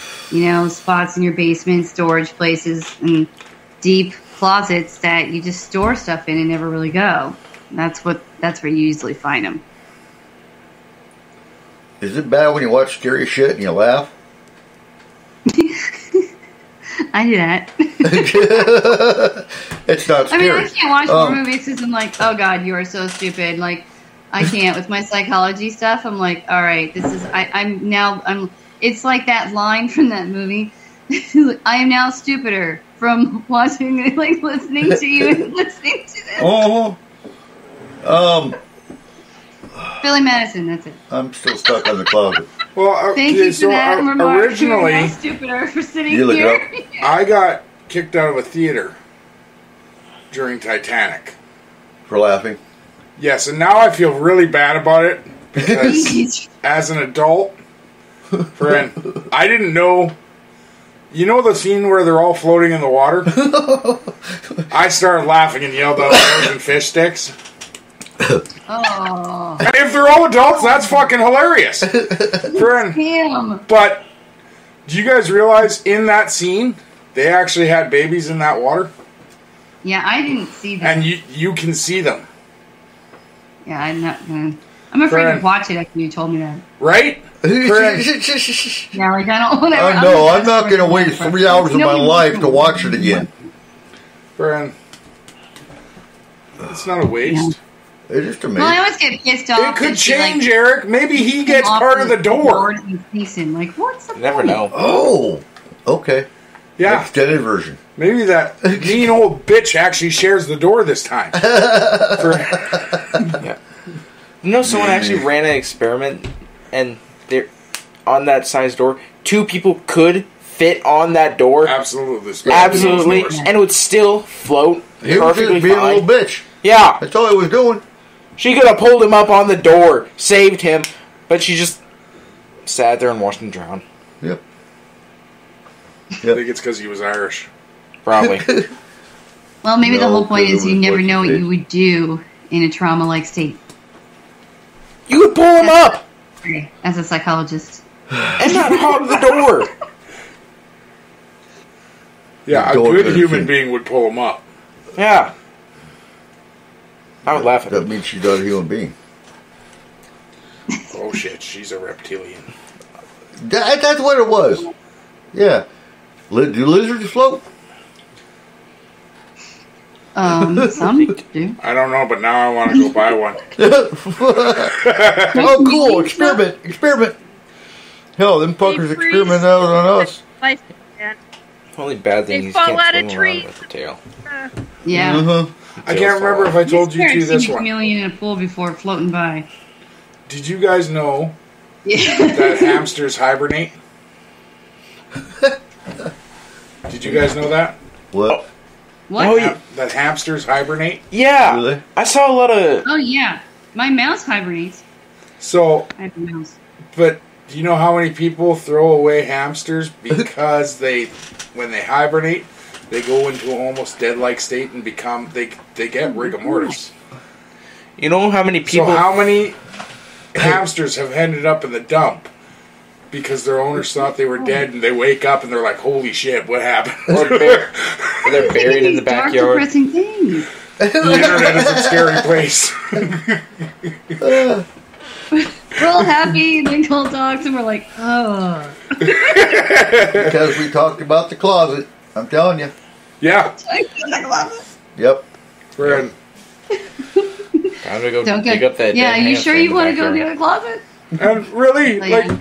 spots in your basement, storage places, and deep closets that you just store stuff in and never really go. That's where you usually find them. Is it bad when you watch scary shit and you laugh? I do that. It's not scary. I can't watch horror movies because I'm like, oh god, you are so stupid. Like, I can't with my psychology stuff. I'm like, all right, this is. I'm. It's like that line from that movie. I am now stupider from watching, like, listening to you and listening to this. Billy Madison, that's it. I'm still stuck on the closet. Well, thank you for that remark. Originally, I'm stupider for sitting here. I got kicked out of a theater during Titanic for laughing. Yes, and now I feel really bad about it because as an adult, friend, I didn't know. You know the scene where they're all floating in the water? I started laughing and yelled out frozen fish sticks. Oh. If they're all adults, that's fucking hilarious. Friend. But do you guys realize in that scene they actually had babies in that water? Yeah, I didn't see that. And you can see them. Yeah, I'm not gonna. I'm afraid to watch it after you told me that. Right? Yeah, like I don't. Whatever. I know. I'm not going to waste 3 hours of my life to watch it again. Friend, it's not a waste. It's just amazing. Well, I always get pissed off. It could change, Eric. Maybe he gets part of the door. Like, what's the Never know. Oh, okay. Yeah. Extended version. Maybe that mean old bitch actually shares the door this time. Yeah. Someone actually ran an experiment, and they're on that size door. 2 people could fit on that door. Absolutely. Absolutely. And it would still float He was perfectly just being fine. a little bitch. Yeah. That's all he was doing. She could have pulled him up on the door, saved him, but she just sat there and watched him drown. Yep. I think it's because he was Irish. Probably. Well, maybe the whole point is you never know what you would do in a trauma-like state. You would pull him up! As a psychologist. And not hog the door! Yeah, a good human being would pull him up. Yeah. I would laugh at that. That means she's not a human being. Oh shit, she's a reptilian. That's what it was. Yeah. Do lizards float? Some do. I don't know, but now I want to go buy one. Oh, cool. Experiment. Hell, them fuckers experiment out on us. Only bad thing is you can't swim around with the tail. Yeah. Mm-hmm. I can't remember if I told you to this one. Chameleon in a pool before floating by. Did you guys know that hamsters hibernate? Did you guys know that? What? What? Oh, yeah. That hamsters hibernate? Yeah. Really? I saw a lot of... Oh, yeah. My mouse hibernates. So, I have a mouse. but do you know how many people throw away hamsters because when they hibernate, they go into an almost dead-like state and they get rigor mortis. You know how many people? So how many hamsters have ended up in the dump because their owners thought they were dead, and they wake up and they're like, "Holy shit, what happened?" Or they're buried in the Dark, backyard. depressing things. The internet is a scary place. We're all happy, and then Cole talks, and we're like, oh. Because we talked about the closet. I'm telling you. Yeah, Yep. friend. Time to go Don't dig get, up that. yeah, dead you hamster sure in you the want to go to backyard. the closet? And really, So, like, yeah,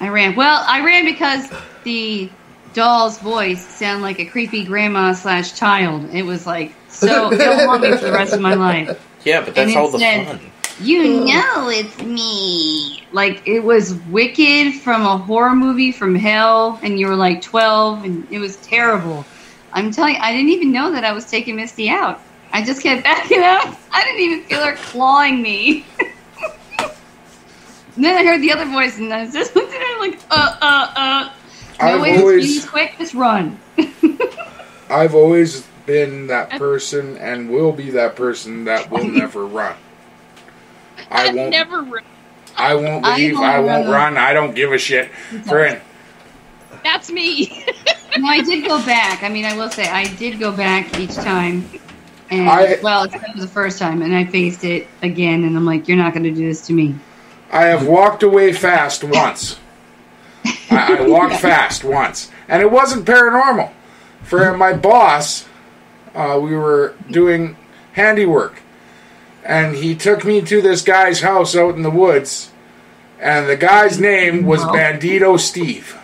I ran. Well, I ran because the doll's voice sounded like a creepy grandma/child. It was like, so it'll haunt me for the rest of my life. Yeah, but that's And all it the said- fun. You know it's me. Like, it was Wicked from a horror movie from hell, and you were like 12, and it was terrible. I'm telling you, I didn't even know that I was taking Misty out. I just kept backing up. I didn't even feel her clawing me. And then I heard the other voice, and I just looked at her like, No way, this quick, just run. I've always been that person and will be that person that will never run. I won't. Never run. I won't leave. I won't run. I don't give a shit. Friend. That's me. No, I did go back. I mean, I will say, I did go back each time. And, well, except for the first time, and I faced it again, and I'm like, you're not going to do this to me. I have walked away fast once. I walked fast once. And it wasn't paranormal. For my boss, we were doing handiwork. And he took me to this guy's house out in the woods. And the guy's name was Bandito Steve.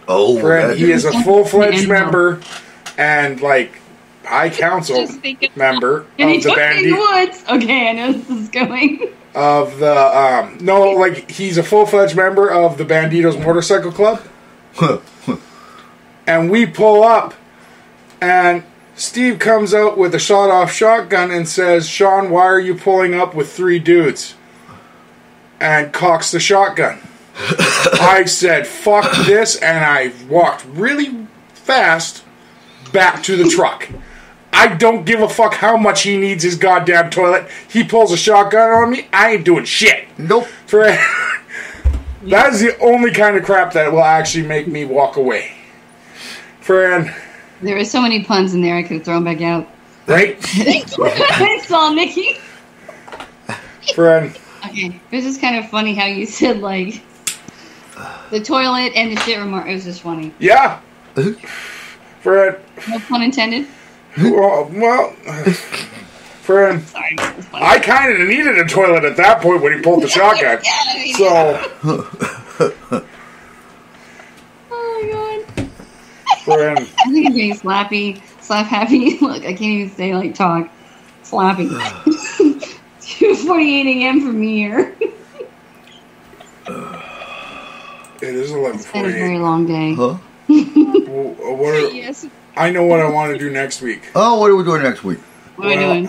Oh, Friend, he is a full-fledged member and, like, high council member And he of the took me in the Bandito. woods. Okay, I know this is going. Of the, no, like, he's a full-fledged member of the Banditos Motorcycle Club. And we pull up, and Steve comes out with a shot-off shotgun and says, "Sean, why are you pulling up with 3 dudes?" And cocks the shotgun. I said, "Fuck this," and I walked really fast back to the truck. I don't give a fuck how much he needs his goddamn toilet. He pulls a shotgun on me, I ain't doing shit. Nope. That is the only kind of crap that will actually make me walk away. Friend. There were so many puns in there, I could have thrown back out. Right? I saw Nikki. Friend. Okay, it was just kind of funny how you said, like, the toilet and the shit remark. It was just funny. Yeah. Friend. No pun intended. Well, friend. Sorry. I kind of needed a toilet at that point when he pulled the shotgun. So. Oh my god. Friend. I think I'm getting slap happy. Look, I can't even say, like, talk. Slappy. 2:48 a.m. for me here. It is It's been a 11:48. very long day. Huh? Yes. I know what I want to do next week. Oh, what are we doing next week? What are we doing?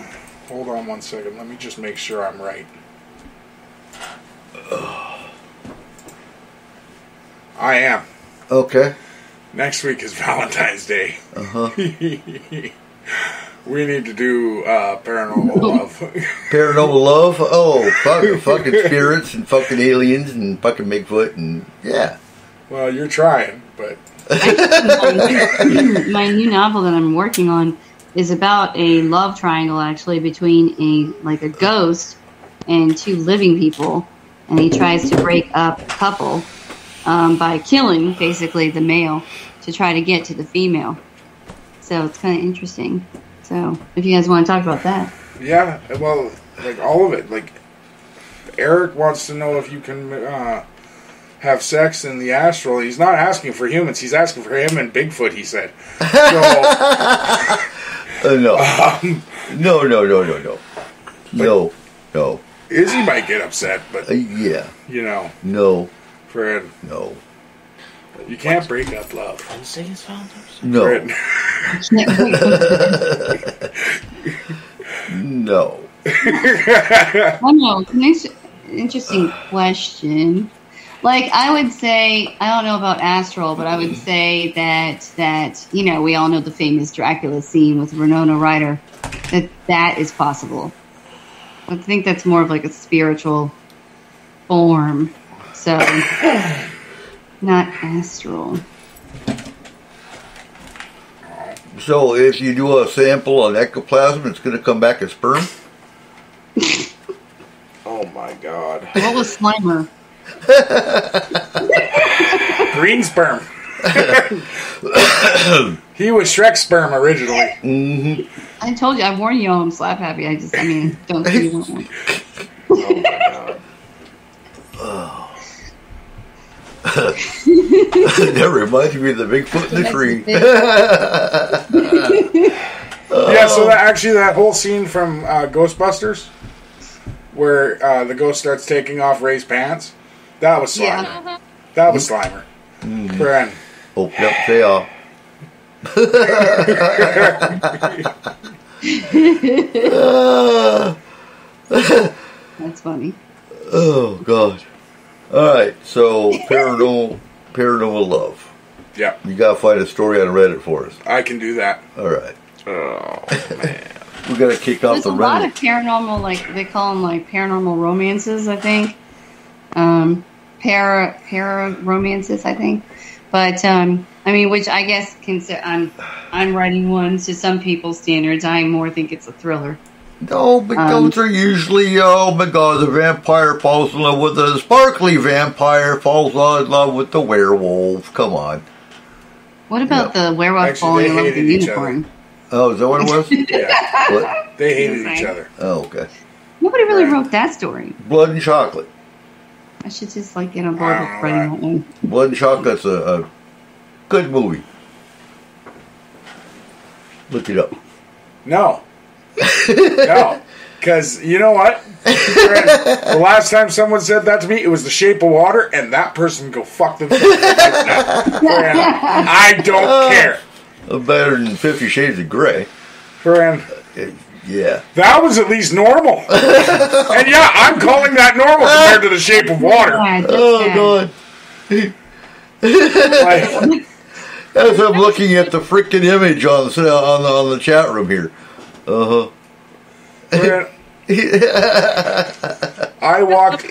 Hold on one second. Let me just make sure I'm right. I am. Okay. Next week is Valentine's Day. Uh-huh. We need to do Paranormal Love. Paranormal love? Oh, fucking spirits and fucking aliens and fucking Bigfoot and, yeah. Well, you're trying, but... My new novel that I'm working on is about a love triangle, actually, between a ghost and 2 living people, and he tries to break up a couple by killing, basically, the male to try to get to the female. So it's kind of interesting. So if you guys want to talk about that. Yeah, well, like, all of it. Like, Eric wants to know if you can have sex in the astral. He's not asking for humans. He's asking for him and Bigfoot, he said. So... No. No. Izzy might get upset, but... Yeah. You know. No. Fred. No. You can't break up love. Wednesday is Valentine's Day? No. Fred. No. I don't know. It's an interesting question. Like, I would say, I don't know about astral, but I would say that we all know the famous Dracula scene with Winona Ryder. That is possible. I think that's more of like a spiritual form. So, not astral. So if you do a sample on ectoplasm, it's going to come back as sperm? Oh my god. What was Slimer? Green sperm. He was Shrek sperm originally. Mm-hmm. I told you, I warned you I'm slap happy. Don't see you want one. Oh my god. That reminds me of the Bigfoot in the tree. Yeah, so that whole scene from Ghostbusters, where the ghost starts taking off Ray's pants, that was Slimer. Yeah. That was Slimer. Friend. Open up, say off. That's funny. Oh, God. All right, so paranormal love. Yeah. You got to find a story on Reddit for us. I can do that. All right. Oh man. We got to kick off There's the a lot Reddit. of paranormal, like they call them, like paranormal romances. I think, para romances. I think, but which I guess I'm writing one to some people's standards. I more think it's a thriller. No, but those are usually, oh my God, the vampire falls in love with the sparkly vampire, falls in love with the werewolf. Come on. What about the werewolf Actually, falling they in love with the hated each unicorn? Oh, is that what it was? Yeah. What? They hated each other. Oh, okay. Nobody really Right. wrote that story. Blood and Chocolate. I should just get on board with writing that one. Blood and Chocolate's a good movie. Look it up. No. No. Because, you know what? Friend, the last time someone said that to me, it was The Shape of Water, and that person go fuck themselves. Friend, I don't care. Better than 50 Shades of Grey. Friend, Yeah. that was at least normal. And yeah, I'm calling that normal compared to The Shape of Water. Yeah, Oh, God. Like, As I'm looking at the freaking image on the chat room here. Uh-huh. friend, I walked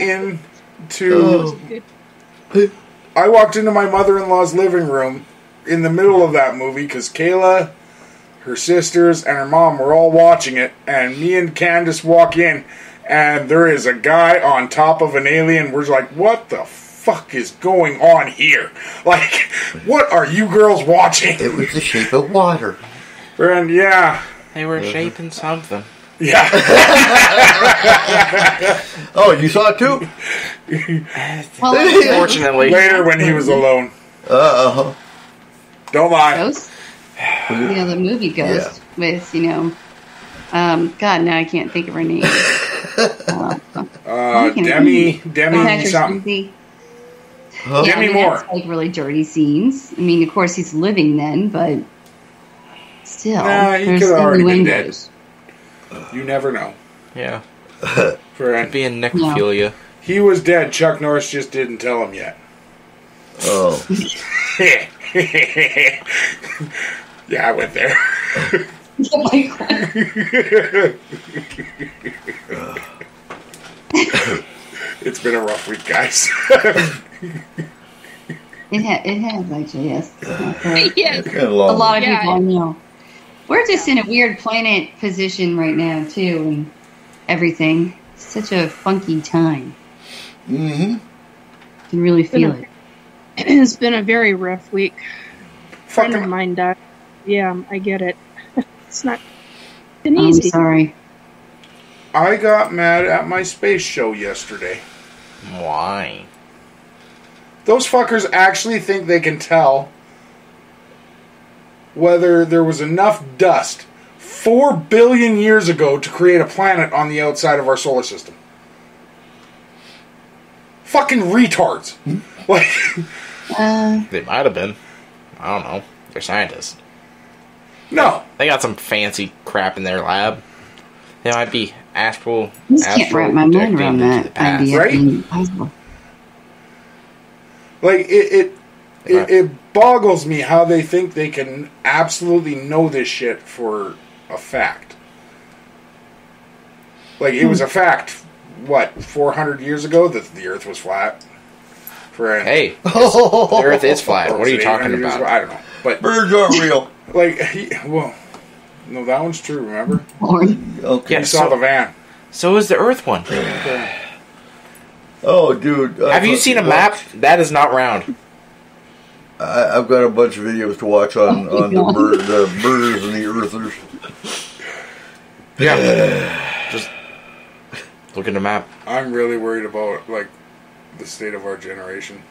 into my mother-in-law's living room in the middle of that movie because Kayla, her sisters, and her mom were all watching it, and me and Candace walk in, and there is a guy on top of an alien. We're like, what the fuck is going on here? Like, what are you girls watching? It was The Shape of Water. And yeah. They were shaping something. Yeah. Oh, you saw it too? Unfortunately. Later when he was alone. Uh-huh. Don't lie. Ghost? The movie Ghost with, God, now I can't think of her name. Demi Patrick something. Swayze. Huh? Yeah, Demi Moore. that's like really dirty scenes. I mean, of course he's living then, but still, Nah, he there's could've already been innuendos. You never know. Yeah. Friend. Being necrophilia. He was dead. Chuck Norris just didn't tell him yet. Oh. Yeah, I went there. Oh my God. It's been a rough week, guys. It has actually, yes. Yes. Kinda A long. lot of Yeah. people I know. We're just in a weird planet position right now, too, and everything. It's such a funky time. Mm-hmm. You can really feel it. It's been a very rough week. Friend of Fucking mine died. Yeah, I get it. It's not been I'm easy. sorry. I got mad at my space show yesterday. Why? Those fuckers actually think they can tell whether there was enough dust 4 billion years ago to create a planet on the outside of our solar system. Fucking retards. Like, They might have been. I don't know. They're scientists. no. They got some fancy crap in their lab. There might be astral. I just can't wrap my mind around that idea Right? being possible. Like it boggles me how they think they can absolutely know this shit for a fact. Like it was a fact, what, 400 years ago that the Earth was flat. Hey, the Earth is flat. What are you talking about? I don't know, but Birds aren't real. like, well, no, that one's true. Remember, Okay. Yeah, you saw the van. So is the Earth one. Oh, dude. Have you seen a map? That is not round. I've got a bunch of videos to watch on the birders and the earthers. Yeah. Just look at the map. I'm really worried about like the state of our generation.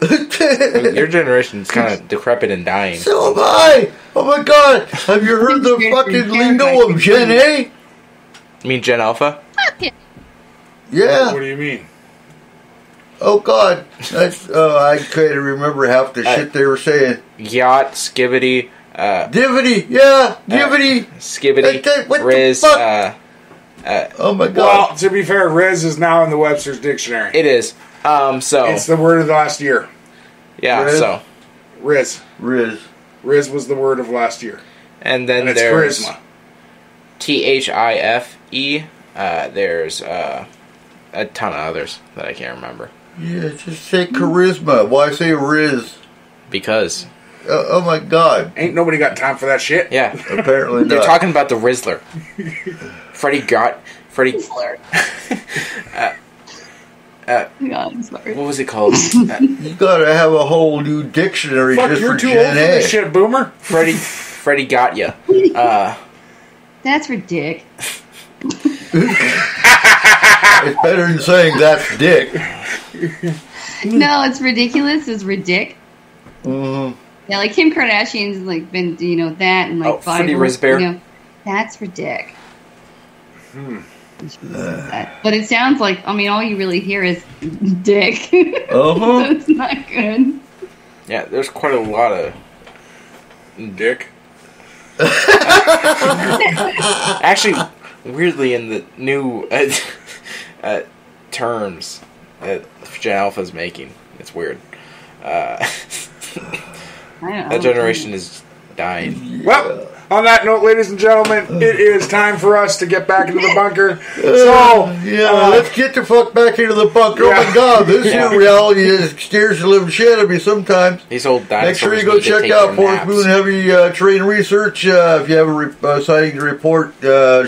Your generation's kind of decrepit and dying. So am I. Oh my god. Have you heard the fucking lingo of Gen A? You mean Gen Alpha? Yeah. What do you mean? Oh god. I can't remember half the shit they were saying. Yacht, Skibbity, Divity. Yeah. Divity. Skibbity, What the Riz, fuck? Oh my god. Well, to be fair, Riz is now in the Webster's dictionary. it is. So It's the word of the last year. yeah, Riz. so Riz. Riz. Riz was the word of last year. and then And it's there's charisma. THIFE. There's a ton of others that I can't remember Yeah, just say charisma. Why say Riz? because Oh my god. Ain't nobody got time for that shit. yeah, Apparently they're not. talking about the Rizzler. Freddie. God, I'm sorry. What was it called? You gotta have a whole new dictionary Fuck, just you're for too old Gen for A. this shit, boomer. Freddie got ya. That's ridiculous. It's better than saying that's dick. No, it's ridiculous. It's ridic. Mm-hmm. Yeah, like Kim Kardashian's like been, that and like Freddie Bible, Rizbear. That's ridic. But it sounds like, all you really hear is dick. So it's not good. Yeah, there's quite a lot of Dick. actually, weirdly, in the new terms that Gen Alpha's making, it's weird. I don't know. That generation is dying. Well, on that note, ladies and gentlemen, it is time for us to get back into the bunker. So, Let's get the fuck back into the bunker. Yeah. Oh my god, this Yeah. is reality that scares the living shit out of me sometimes. These old dinosaurs. Make sure you go need to check take out their Forest naps. Moon Heavy Terrain Research. If you have a sighting to report,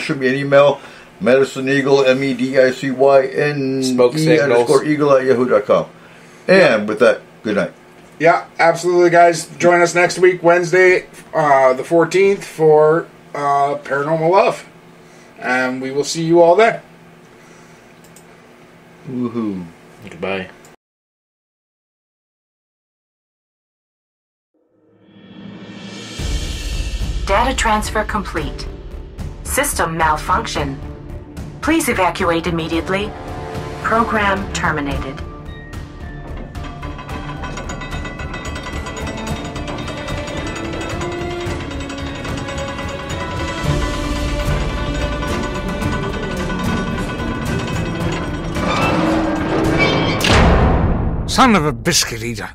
shoot me an email. Medicine Eagle, MEDICYNE Smoke signals. _eagle at yahoo.com. And with that, good night. yeah, absolutely, guys. Join us next week, Wednesday, the 14th, for Paranormal Love. And we will see you all there. Woohoo. Goodbye. Data transfer complete. System malfunction. Please evacuate immediately. Program terminated. Son of a biscuit eater.